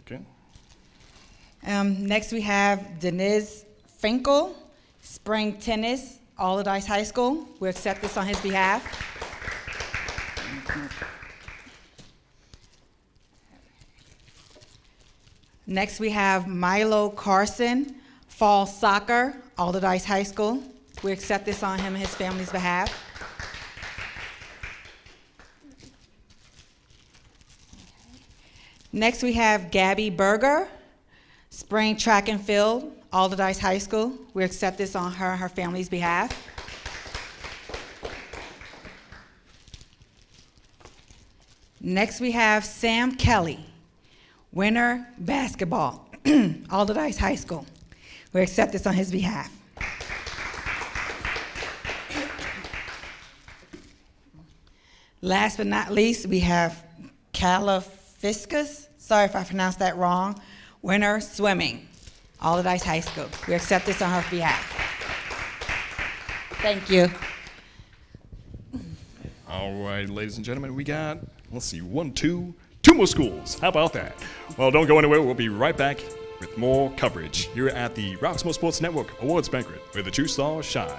Okay. Next we have Denise Finkel, Spring Tennis, Alderdice High School. We accept this on his behalf. Next we have Milo Carson, Fall Soccer, Alderdice High School. We accept this on him and his family's behalf. Next we have Gabby Berger, Spring Track and Field, Alderdice High School. We accept this on her and her family's behalf. Next we have Sam Kelly, Winter Basketball, Alderdice High School. We accept this on his behalf. Last but not least, we have Calafiscus, sorry if I pronounced that wrong, Winter Swimming, Alderdice High School. We accept this on her behalf. Thank you. All right, ladies and gentlemen, we got, let's see, two more schools. How about that? Well, don't go anywhere. We'll be right back with more coverage here at the Roxamore Sports Network Awards Banquet, where the true stars shine.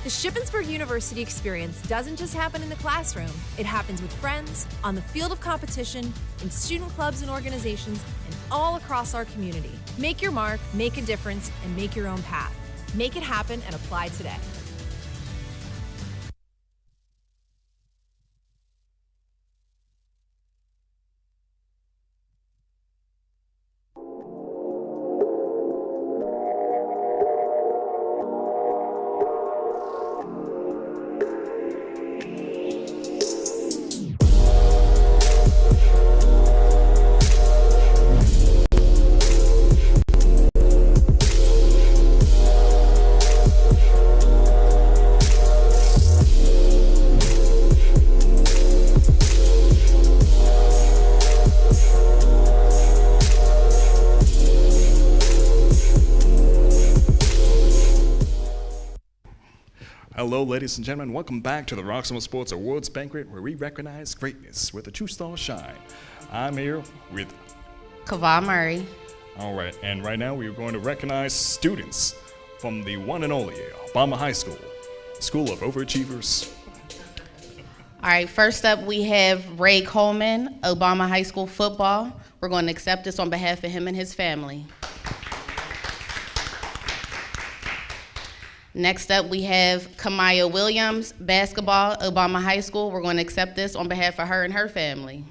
The Shippensburg University experience doesn't just happen in the classroom. It happens with friends, on the field of competition, in student clubs and organizations, and all across our community. Make your mark, make a difference, and make your own path. Make it happen and apply today. Hello, ladies and gentlemen. Welcome back to the Roxamore Sports Awards Banquet, where we recognize greatness with a two-star shine. I'm here with Kava Murray. All right, and right now we are going to recognize students from the one and only Obama High School, School of Overachievers. All right, first up we have Ray Coleman, Obama High School football. We're going to accept this on behalf of him and his family. Next up, we have Kamaya Williams, basketball, Obama High School. We're going to accept this on behalf of her and her family.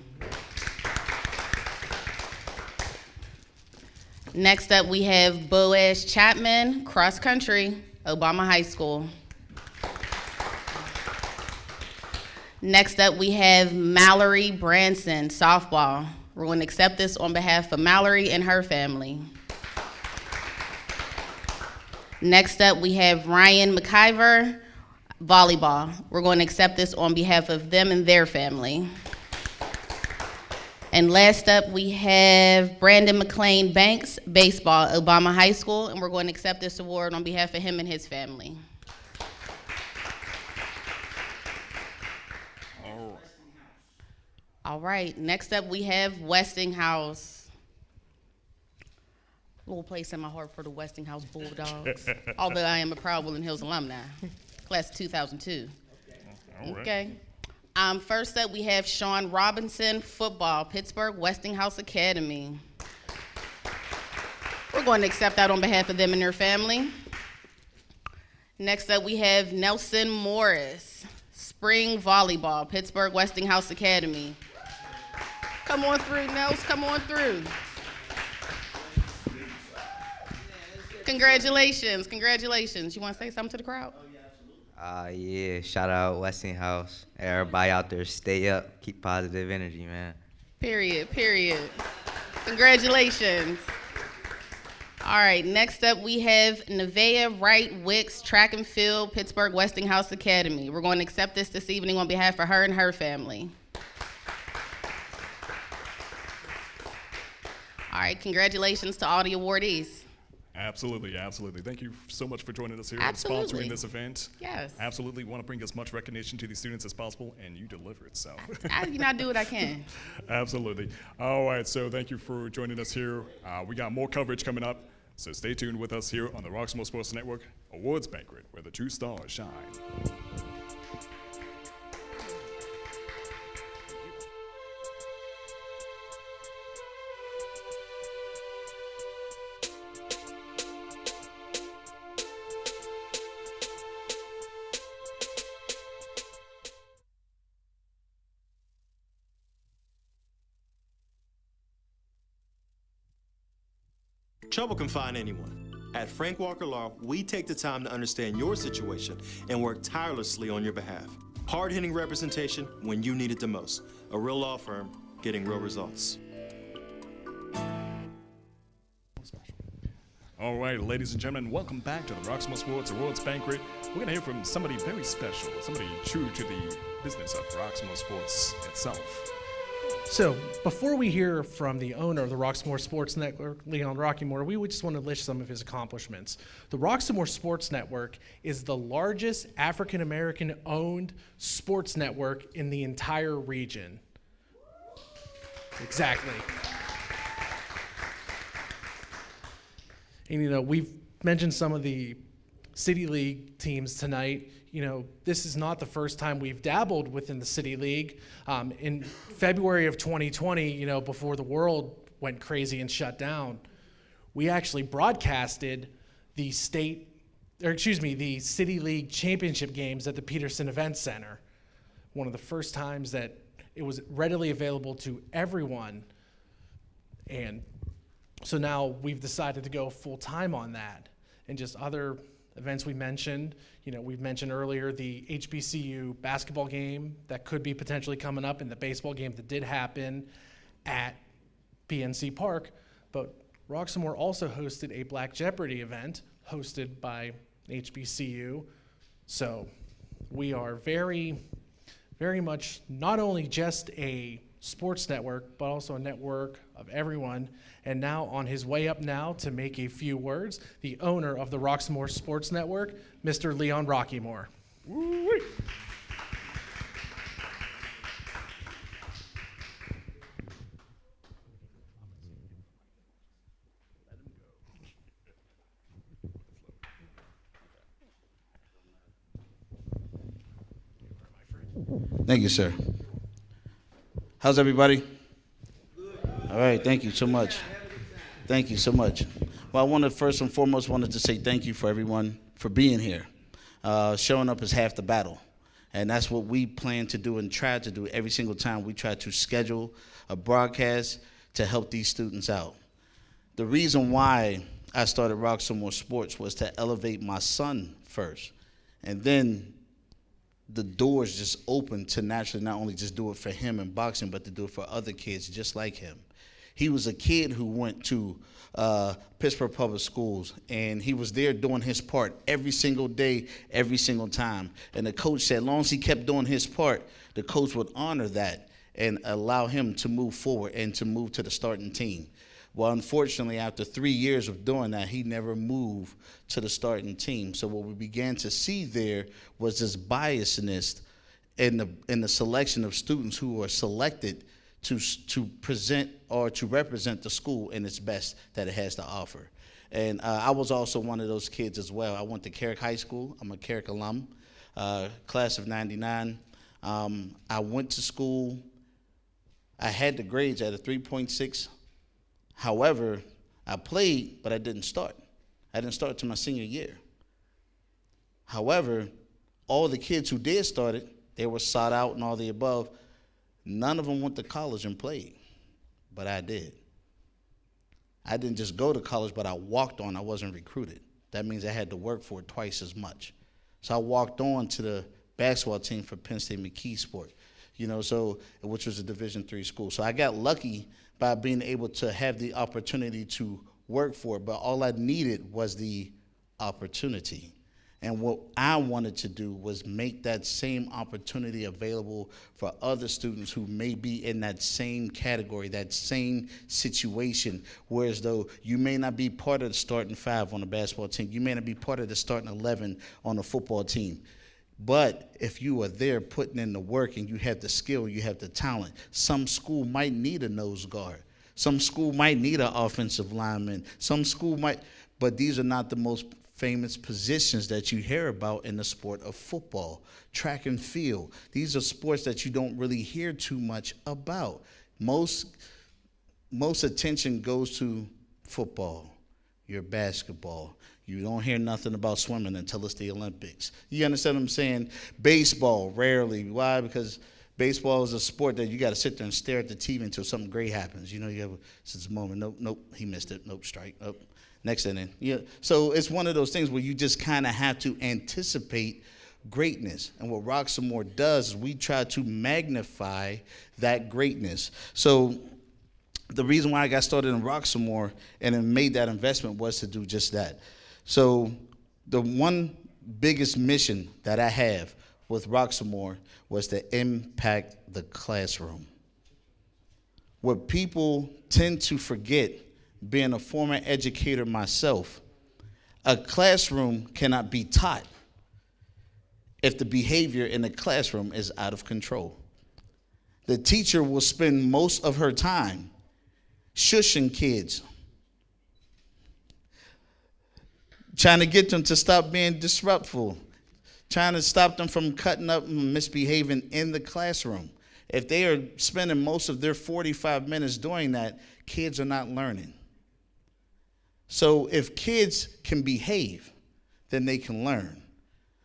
Next up, we have Boaz Chapman, cross country, Obama High School. Next up, we have Mallory Branson, softball. We're going to accept this on behalf of Mallory and her family. Next up, we have Ryan McIver, volleyball. We're going to accept this on behalf of them and their family. And last up, we have Brandon McLean Banks, baseball, Obama High School, and we're going to accept this award on behalf of him and his family. All right, next up, we have Westinghouse. Little place in my heart for the Westinghouse Bulldogs, although I am a proud Woodland Hills alumni, class of 2002. Okay. First up, we have Sean Robinson, football, Pittsburgh Westinghouse Academy. We're going to accept that on behalf of them and their family. Next up, we have Nelson Morris, spring volleyball, Pittsburgh Westinghouse Academy. Come on through, Nels, come on through. Congratulations, congratulations. You want to say something to the crowd? Yeah, shout out Westinghouse. Everybody out there, stay up, keep positive energy, man. Period, period. Congratulations. All right, next up we have Nevaeh Wright Wicks, track and field, Pittsburgh Westinghouse Academy. We're going to accept this evening on behalf of her and her family. All right, congratulations to all the awardees. Absolutely, absolutely. Thank you so much for joining us here and Absolutely. sponsoring this event. Yes. Absolutely want to bring as much recognition to these students as possible, and you delivered, so. I do what I can. Absolutely. All right, so thank you for joining us here. We got more coverage coming up, so stay tuned with us here on the Roxamore Sports Network Awards Banquet, where the true stars shine. Trouble can find anyone. At Frank Walker Law, we take the time to understand your situation and work tirelessly on your behalf. Hard-hitting representation when you need it the most. A real law firm getting real results. All right, ladies and gentlemen, welcome back to the Roxamore Sports Awards Banquet. We're going to hear from somebody very special, somebody true to the business of Roxamore Sports itself. So, before we hear from the owner of the Roxamore Sports Network, Leon Rockymore, we would just want to list some of his accomplishments. The Roxamore Sports Network is the largest African-American owned sports network in the entire region. Exactly. And, we've mentioned some of the City League teams tonight. This is not the first time we've dabbled within the City League. In February of 2020, before the world went crazy and shut down, we actually broadcasted the City League championship games at the Peterson Event Center. One of the first times that it was readily available to everyone. And so now we've decided to go full time on that. And just other events we mentioned, we've mentioned earlier the HBCU basketball game that could be potentially coming up, and the baseball game that did happen at PNC Park. But Roxamore also hosted a Black Jeopardy event hosted by HBCU. So we are very, very much not only just a sports network, but also a network of everyone. And now on his way up now to make a few words, the owner of the Roxamore Sports Network, Mr. Leon Rockymore. Woo-wee. Thank you, sir. How's everybody? All right, thank you so much. Thank you so much. Well, first and foremost wanted to say thank you for everyone for being here. Showing up is half the battle. And that's what we plan to do and try to do every single time we try to schedule a broadcast to help these students out. The reason why I started Roxamore Sports was to elevate my son first. And then the doors just opened to naturally not only just do it for him in boxing, but to do it for other kids just like him. He was a kid who went to Pittsburgh Public Schools, and he was there doing his part every single day, every single time. And the coach said, as long as he kept doing his part, the coach would honor that and allow him to move forward and to move to the starting team. Well, unfortunately, after 3 years of doing that, he never moved to the starting team. So what we began to see there was this biasness in the selection of students who are selected to present or to represent the school in its best that it has to offer. And I was also one of those kids as well. I went to Carrick High School. I'm a Carrick alum, class of 99. I went to school. I had the grades at a 3.6. However, I played, but I didn't start. I didn't start till my senior year. However, all the kids who did start it, they were sought out and all the above. None of them went to college and played, but I did. I didn't just go to college, but I walked on. I wasn't recruited. That means I had to work for it twice as much. So I walked on to the basketball team for Penn State McKeesport, which was a Division III school. So I got lucky by being able to have the opportunity to work for it, but all I needed was the opportunity. And what I wanted to do was make that same opportunity available for other students who may be in that same category, that same situation, whereas though you may not be part of the starting 5 on a basketball team, you may not be part of the starting 11 on a football team. But if you are there putting in the work and you have the skill, you have the talent, some school might need a nose guard. Some school might need an offensive lineman. Some school might, but these are not the most famous positions that you hear about in the sport of football, track and field. These are sports that you don't really hear too much about. Most attention goes to football, your basketball. You don't hear nothing about swimming until it's the Olympics. You understand what I'm saying? Baseball, rarely. Why? Because baseball is a sport that you got to sit there and stare at the TV until something great happens. You have this moment, nope, he missed it, nope, strike, nope. Next inning. Yeah. So it's one of those things where you just kind of have to anticipate greatness. And what Roxamore does is we try to magnify that greatness. So the reason why I got started in Roxamore and then made that investment was to do just that. So the one biggest mission that I have with Roxamore was to impact the classroom. What people tend to forget, being a former educator myself, a classroom cannot be taught if the behavior in the classroom is out of control. The teacher will spend most of her time shushing kids, trying to get them to stop being disruptful, trying to stop them from cutting up and misbehaving in the classroom. If they are spending most of their 45 minutes doing that, kids are not learning. So if kids can behave, then they can learn.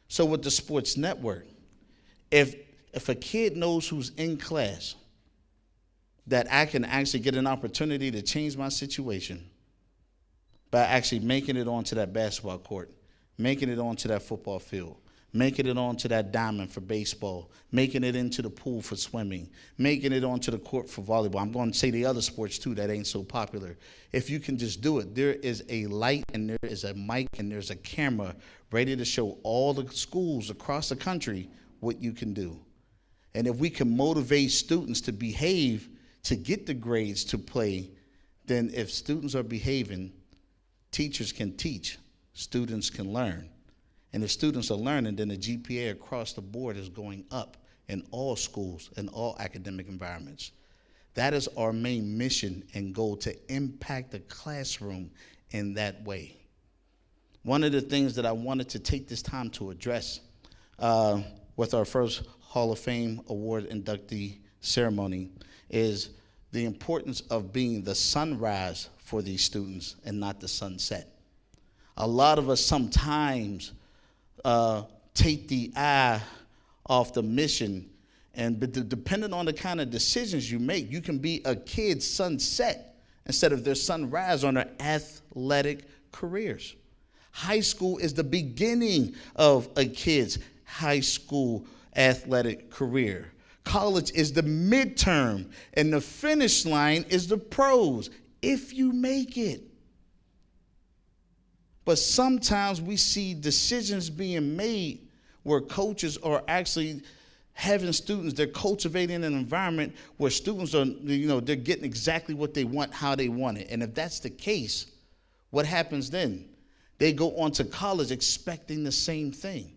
So with the sports network, if a kid knows who's in class, that I can actually get an opportunity to change my situation by actually making it onto that basketball court, making it onto that football field, making it onto that diamond for baseball, making it into the pool for swimming, making it onto the court for volleyball. I'm going to say the other sports too that ain't so popular. If you can just do it, there is a light and there is a mic and there's a camera ready to show all the schools across the country what you can do. And if we can motivate students to behave, to get the grades to play, then if students are behaving, teachers can teach, students can learn. And if students are learning, then the GPA across the board is going up in all schools, in all academic environments. That is our main mission and goal, to impact the classroom in that way. One of the things that I wanted to take this time to address with our first Hall of Fame award inductee ceremony is the importance of being the sunrise for these students and not the sunset. A lot of us sometimes take the eye off the mission, and depending on the kind of decisions you make, you can be a kid's sunset instead of their sunrise on their athletic careers. High school is the beginning of a kid's high school athletic career. College is the midterm, and the finish line is the pros, if you make it. But sometimes we see decisions being made where coaches are actually having students, they're cultivating an environment where students are, they're getting exactly what they want, how they want it. And if that's the case, what happens then? They go on to college expecting the same thing.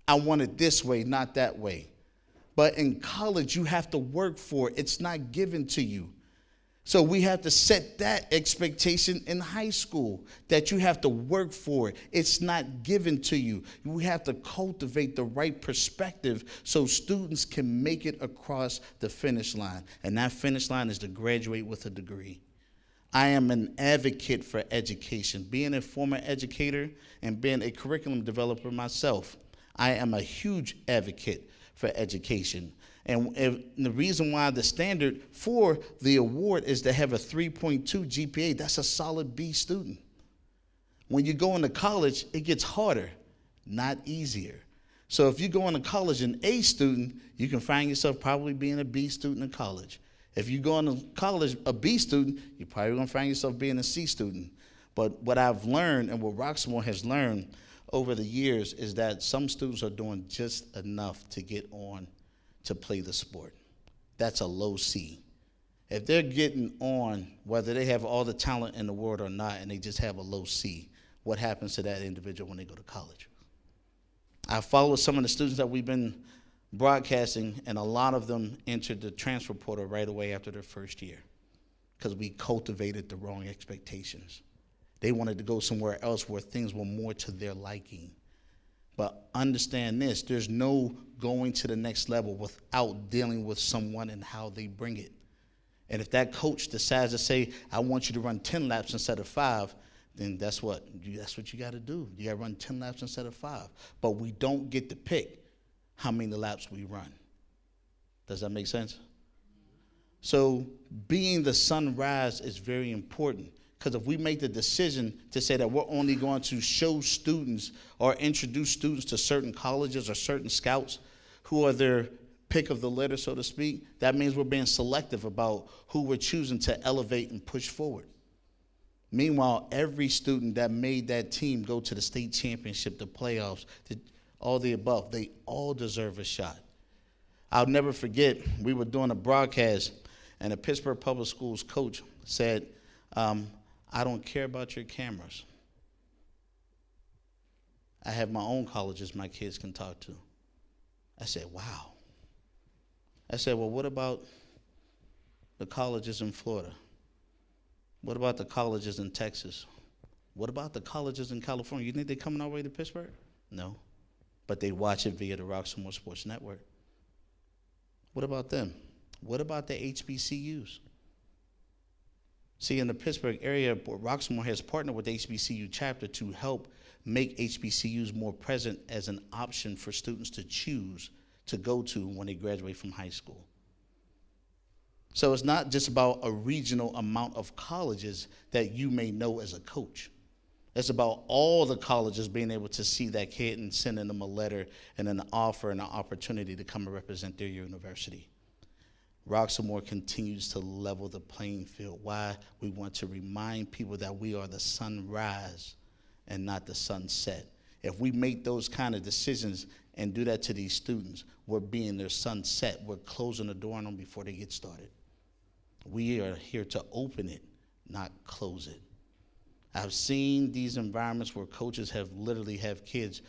I want it this way, not that way. But in college, you have to work for it. It's not given to you. So we have to set that expectation in high school, that you have to work for it. It's not given to you. We have to cultivate the right perspective so students can make it across the finish line. And that finish line is to graduate with a degree. I am an advocate for education. Being a former educator and being a curriculum developer myself, I am a huge advocate for education. And the reason why the standard for the award is to have a 3.2 GPA, that's a solid B student. When you go into college, it gets harder, not easier. So if you go into college an A student, you can find yourself probably being a B student in college. If you go into college a B student, you're probably going to find yourself being a C student. But what I've learned and what Roxamore has learned over the years is that some students are doing just enough to get on to play the sport. That's a low C. If they're getting on, whether they have all the talent in the world or not, and they just have a low C, what happens to that individual when they go to college? I follow some of the students that we've been broadcasting, and a lot of them entered the transfer portal right away after their first year because we cultivated the wrong expectations. They wanted to go somewhere else where things were more to their liking. But understand this, there's no going to the next level without dealing with someone and how they bring it. And if that coach decides to say, I want you to run 10 laps instead of 5, then that's what you got to do. You got to run 10 laps instead of 5. But we don't get to pick how many laps we run. Does that make sense? So being the sunrise is very important. Because if we make the decision to say that we're only going to show students or introduce students to certain colleges or certain scouts who are their pick of the litter, so to speak, that means we're being selective about who we're choosing to elevate and push forward. Meanwhile, every student that made that team go to the state championship, the playoffs, all the above, they all deserve a shot. I'll never forget, we were doing a broadcast, and a Pittsburgh Public Schools coach said, I don't care about your cameras. I have my own colleges my kids can talk to. I said, wow. I said, well, what about the colleges in Florida? What about the colleges in Texas? What about the colleges in California? You think they're coming our way to Pittsburgh? No. But they watch it via the Roxamore Sports Network. What about them? What about the HBCUs? See, in the Pittsburgh area, Roxamore has partnered with the HBCU chapter to help make HBCUs more present as an option for students to choose to go to when they graduate from high school. So it's not just about a regional amount of colleges that you may know as a coach. It's about all the colleges being able to see that kid and sending them a letter and an offer and an opportunity to come and represent their university. Roxamore continues to level the playing field. Why? We want to remind people that we are the sunrise and not the sunset. If we make those kind of decisions and do that to these students, we're being their sunset. We're closing the door on them before they get started. We are here to open it, not close it. I've seen these environments where coaches have literally have kids,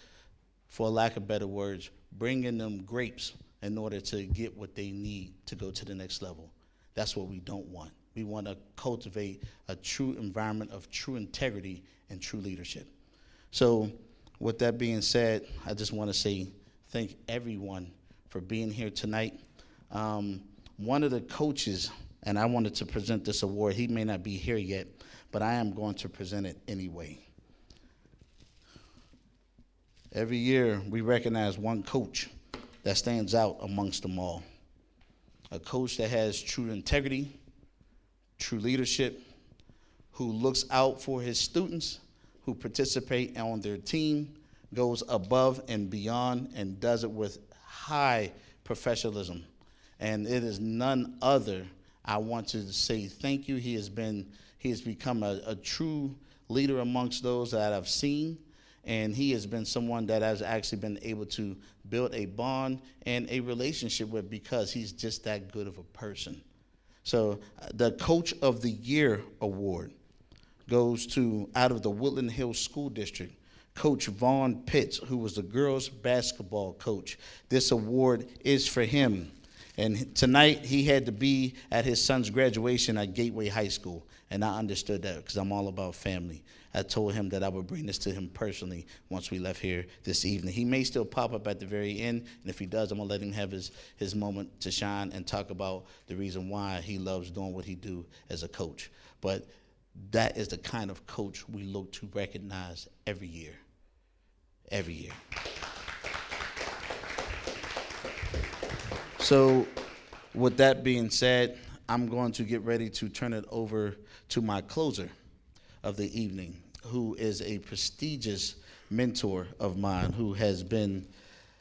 for lack of better words, bringing them grapes in order to get what they need to go to the next level. That's what we don't want. We want to cultivate a true environment of true integrity and true leadership. So with that being said, I just want to say thank everyone for being here tonight. One of the coaches, and I wanted to present this award, he may not be here yet, but I am going to present it anyway. Every year we recognize one coach that stands out amongst them all. A coach that has true integrity, true leadership, who looks out for his students, who participate on their team, goes above and beyond, and does it with high professionalism. And it is none other. I want to say thank you. He has become a true leader amongst those that I've seen. And he has been someone that has actually been able to build a bond and a relationship with because he's just that good of a person. So the Coach of the Year award goes to, out of the Woodland Hills School District, Coach Vaughn Pitts, who was the girls' basketball coach. This award is for him. And tonight he had to be at his son's graduation at Gateway High School. And I understood that because I'm all about family. I told him that I would bring this to him personally once we left here this evening. He may still pop up at the very end, and if he does, I'm going to let him have his moment to shine and talk about the reason why he loves doing what he do as a coach. But that is the kind of coach we look to recognize every year. Every year. So with that being said, I'm going to get ready to turn it over to my closer of the evening, who is a prestigious mentor of mine, who has been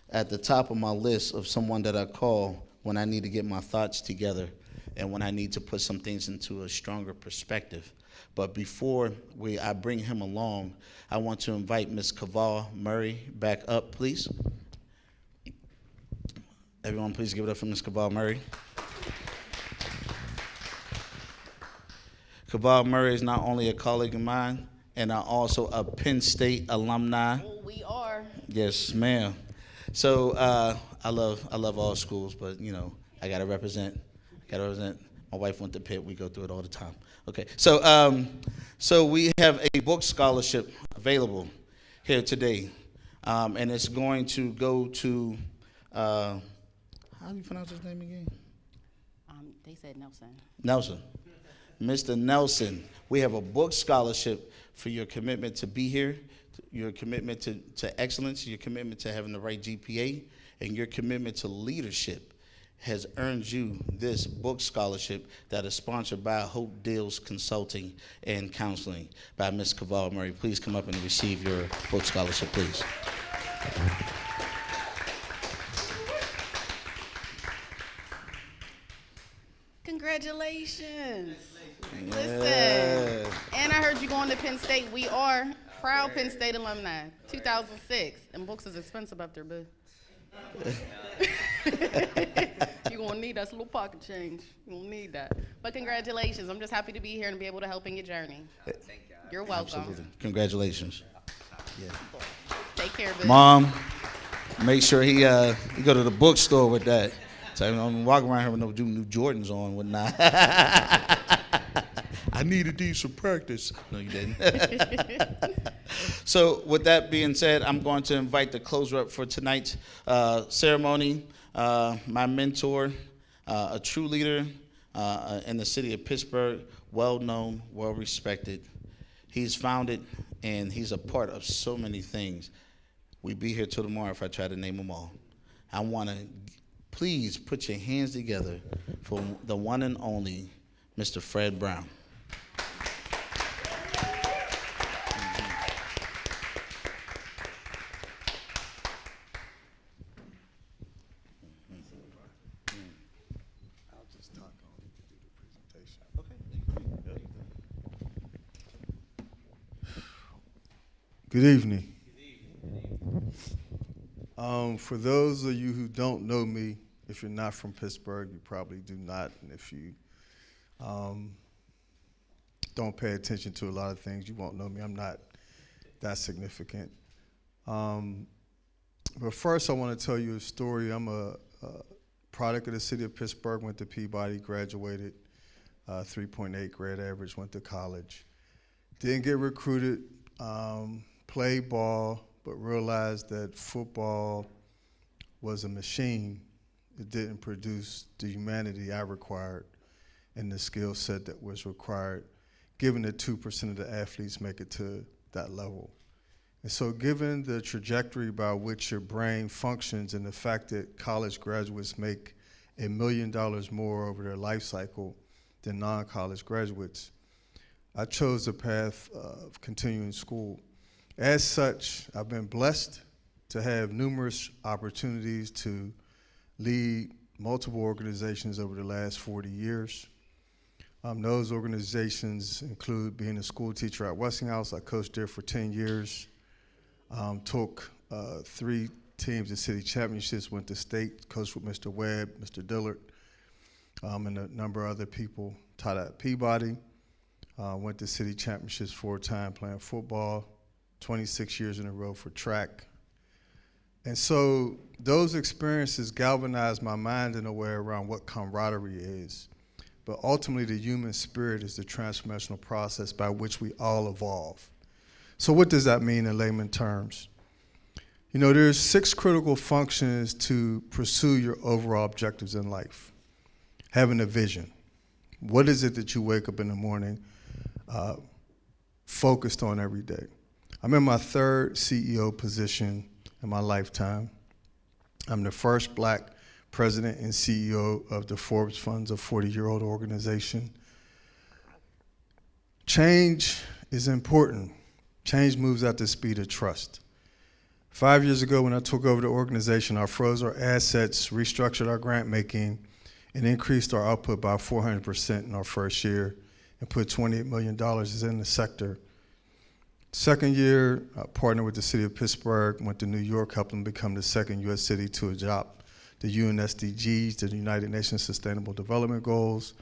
at the top of my list of someone that I call when I need to get my thoughts together and when I need to put some things into a stronger perspective. But before I bring him along, I want to invite Ms. Kaval Murray back up, please. Everyone, please give it up for Ms. Kaval Murray. Kaval Murray is not only a colleague of mine, and I'm also a Penn State alumni. Oh, we are. Yes, ma'am. So I love all schools, but you know I gotta represent. My wife went to Pitt. We go through it all the time. Okay, so we have a book scholarship available here today, and it's going to go to. How do you pronounce his name again? They said Nelson. Nelson. Mr. Nelson, we have a book scholarship for your commitment to be here, your commitment to excellence, your commitment to having the right GPA, and your commitment to leadership has earned you this book scholarship that is sponsored by Hope Deals Consulting and Counseling by Ms. Kaval Murray. Please come up and receive your book scholarship, please. Congratulations. Yeah. Listen, and I heard you going to Penn State. We are proud Penn State alumni, 2006. And books is expensive up there, boo. You're going to need that little pocket change. You're going to need that. But congratulations. I'm just happy to be here and be able to help in your journey. You're welcome. Absolutely. Congratulations. Yeah. Take care, boo. Mom, make sure he go to the bookstore with that. So I'm walking around here with no new Jordans on, whatnot. I needed these for practice. No, you didn't. So with that being said, I'm going to invite the closer up for tonight's ceremony, my mentor, a true leader in the city of Pittsburgh, well-known, well-respected. He's founded and he's a part of so many things. We'd be here till tomorrow if I try to name them all. I want to please put your hands together for the one and only Mr. Fred Brown. Good evening. For those of you who don't know me, if you're not from Pittsburgh, you probably do not. And if you don't pay attention to a lot of things, you won't know me. I'm not that significant. But first, I want to tell you a story. I'm a product of the city of Pittsburgh, went to Peabody, graduated, 3.8 grade average, went to college. Didn't get recruited, played ball, but realized that football was a machine. It didn't produce the humanity I required and the skill set that was required, given that 2% of the athletes make it to that level. And so given the trajectory by which your brain functions and the fact that college graduates make $1 million more over their life cycle than non-college graduates, I chose the path of continuing school. As such, I've been blessed to have numerous opportunities to lead multiple organizations over the last 40 years. Those organizations include being a school teacher at Westinghouse. I coached there for 10 years. Took 3 teams to city championships, went to state, coached with Mr. Webb, Mr. Dillard, and a number of other people. Taught at Peabody, went to city championships 4 times playing football, 26 years in a row for track. And so those experiences galvanized my mind in a way around what camaraderie is. But ultimately, the human spirit is the transformational process by which we all evolve. So what does that mean in layman terms? You know, there's 6 critical functions to pursue your overall objectives in life. Having a vision. What is it that you wake up in the morning focused on every day? I'm in my 3rd CEO position in my lifetime. I'm the first black president and CEO of the Forbes Funds, a 40-year-old organization. Change is important. Change moves at the speed of trust. 5 years ago, when I took over the organization, I froze our assets, restructured our grant making, and increased our output by 400% in our first year, and put $28 million in the sector. Second year, I partnered with the city of Pittsburgh, went to New York, helped them become the 2nd U.S. city to adopt the UN SDGs, the United Nations Sustainable Development Goals,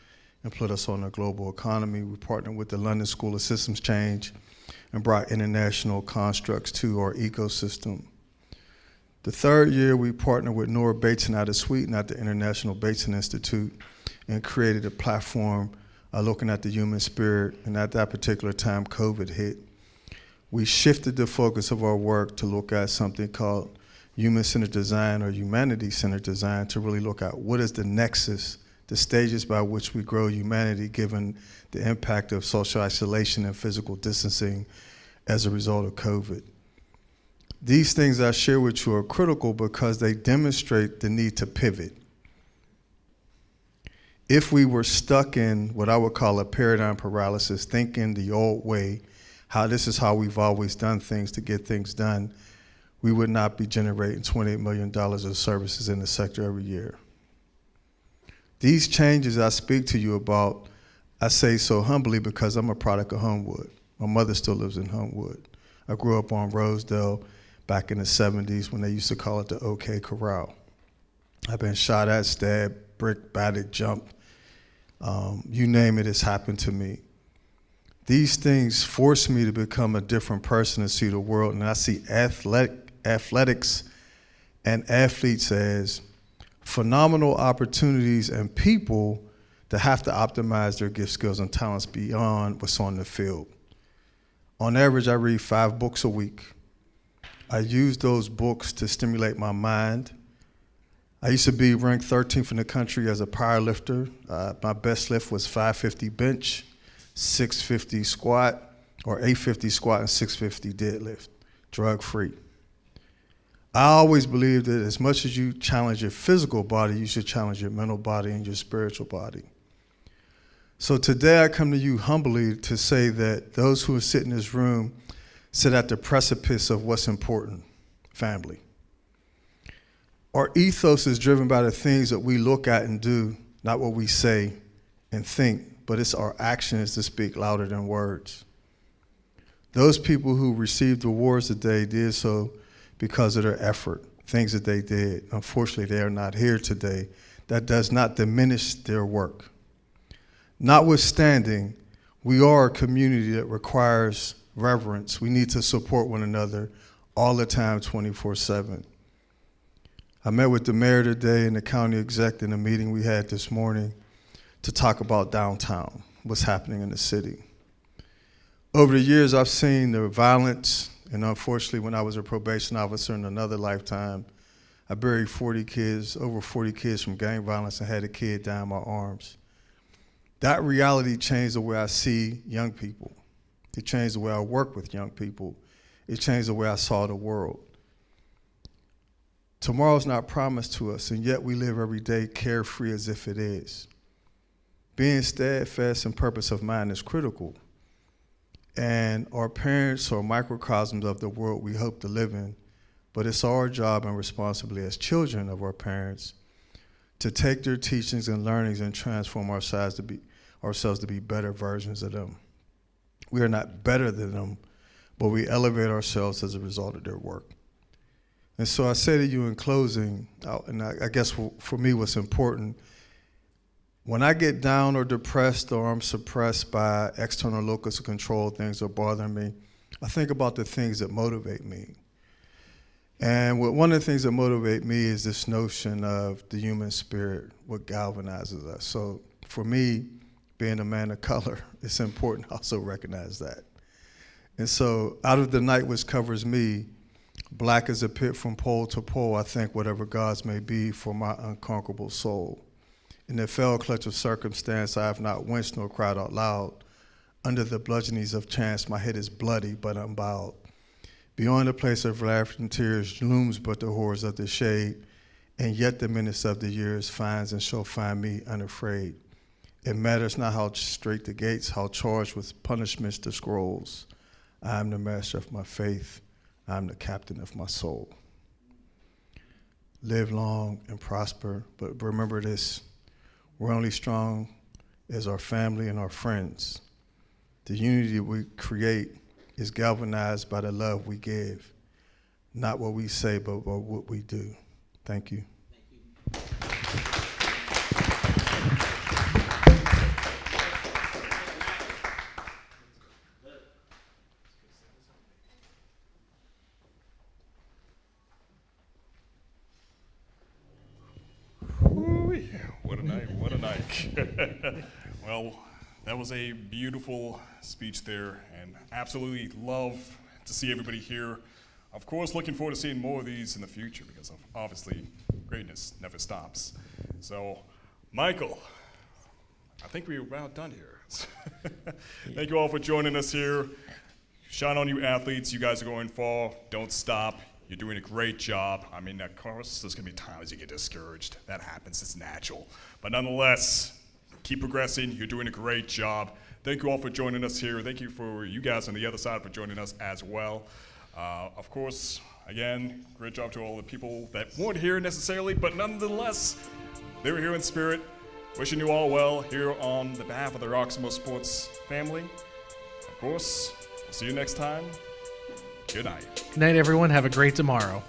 and put us on a global economy. We partnered with the London School of Systems Change and brought international constructs to our ecosystem. The 3rd year, we partnered with Nora Bateson out of Sweden at the International Bateson Institute and created a platform looking at the human spirit, and at that particular time, COVID hit. We shifted the focus of our work to look at something called human-centered design or humanity-centered design, to really look at what is the nexus, the stages by which we grow humanity given the impact of social isolation and physical distancing as a result of COVID. These things I share with you are critical because they demonstrate the need to pivot. If we were stuck in what I would call a paradigm paralysis, thinking the old way, how this is how we've always done things to get things done, we would not be generating $28 million of services in the sector every year. These changes I speak to you about, I say so humbly because I'm a product of Homewood. My mother still lives in Homewood. I grew up on Rosedale back in the 70s when they used to call it the OK Corral. I've been shot at, stabbed, brick, batted, jumped. You name it, it's happened to me. These things force me to become a different person and see the world, and I see athletics and athletes as phenomenal opportunities and people that have to optimize their gift, skills, and talents beyond what's on the field. On average, I read 5 books a week. I use those books to stimulate my mind. I used to be ranked 13th in the country as a power lifter. My best lift was 550 bench, 650 squat, or 850 squat and 650 deadlift, drug-free. I always believed that as much as you challenge your physical body, you should challenge your mental body and your spiritual body. So today I come to you humbly to say that those who sit in this room sit at the precipice of what's important, family. Our ethos is driven by the things that we look at and do, not what we say and think, but it's our actions that speak louder than words. Those people who received awards today did so because of their effort, things that they did. Unfortunately, they are not here today. That does not diminish their work. Notwithstanding, we are a community that requires reverence. We need to support one another all the time, 24/7. I met with the mayor today and the county exec in a meeting we had this morning to talk about downtown, what's happening in the city. Over the years, I've seen the violence, and unfortunately, when I was a probation officer in another lifetime, I buried 40 kids, over 40 kids from gang violence, and had a kid die in my arms. That reality changed the way I see young people. It changed the way I work with young people. It changed the way I saw the world. Tomorrow's not promised to us, and yet we live every day carefree as if it is. Being steadfast in purpose of mind is critical. And our parents are microcosms of the world we hope to live in, but it's our job and responsibility as children of our parents to take their teachings and learnings and transform ourselves to be better versions of them. We are not better than them, but we elevate ourselves as a result of their work. And so I say to you in closing, and I guess for me what's important, when I get down or depressed or I'm suppressed by external locus of control, things are bothering me, I think about the things that motivate me. And one of the things that motivate me is this notion of the human spirit, what galvanizes us. So for me, being a man of color, it's important to also recognize that. And so out of the night which covers me, black as a pit from pole to pole, I think whatever gods may be for my unconquerable soul. In the fell clutch of circumstance, I have not winced nor cried out loud. Under the bludgeonings of chance, my head is bloody but unbowed. Beyond the place of laughter and tears looms but the horrors of the shade, and yet the menace of the years finds and shall find me unafraid. It matters not how straight the gates, how charged with punishments the scrolls. I am the master of my faith. I am the captain of my soul. Live long and prosper, but remember this. We're only strong as our family and our friends. The unity we create is galvanized by the love we give, not what we say, but what we do. Thank you. What a night, what a night. Well, that was a beautiful speech there, and absolutely love to see everybody here. Of course, looking forward to seeing more of these in the future because obviously greatness never stops. So, Michael, I think we're about done here. Thank you all for joining us here. Shine on you athletes, you guys are going far, don't stop. You're doing a great job. I mean, of course, there's gonna be times you get discouraged. That happens, it's natural. But nonetheless, keep progressing, you're doing a great job. Thank you all for joining us here. Thank you for you guys on the other side for joining us as well. Of course, again, great job to all the people that weren't here necessarily, but nonetheless, they were here in spirit. Wishing you all well here on the behalf of the Roxamore Sports family. Of course, we'll see you next time. Good night. Good night, everyone. Have a great tomorrow.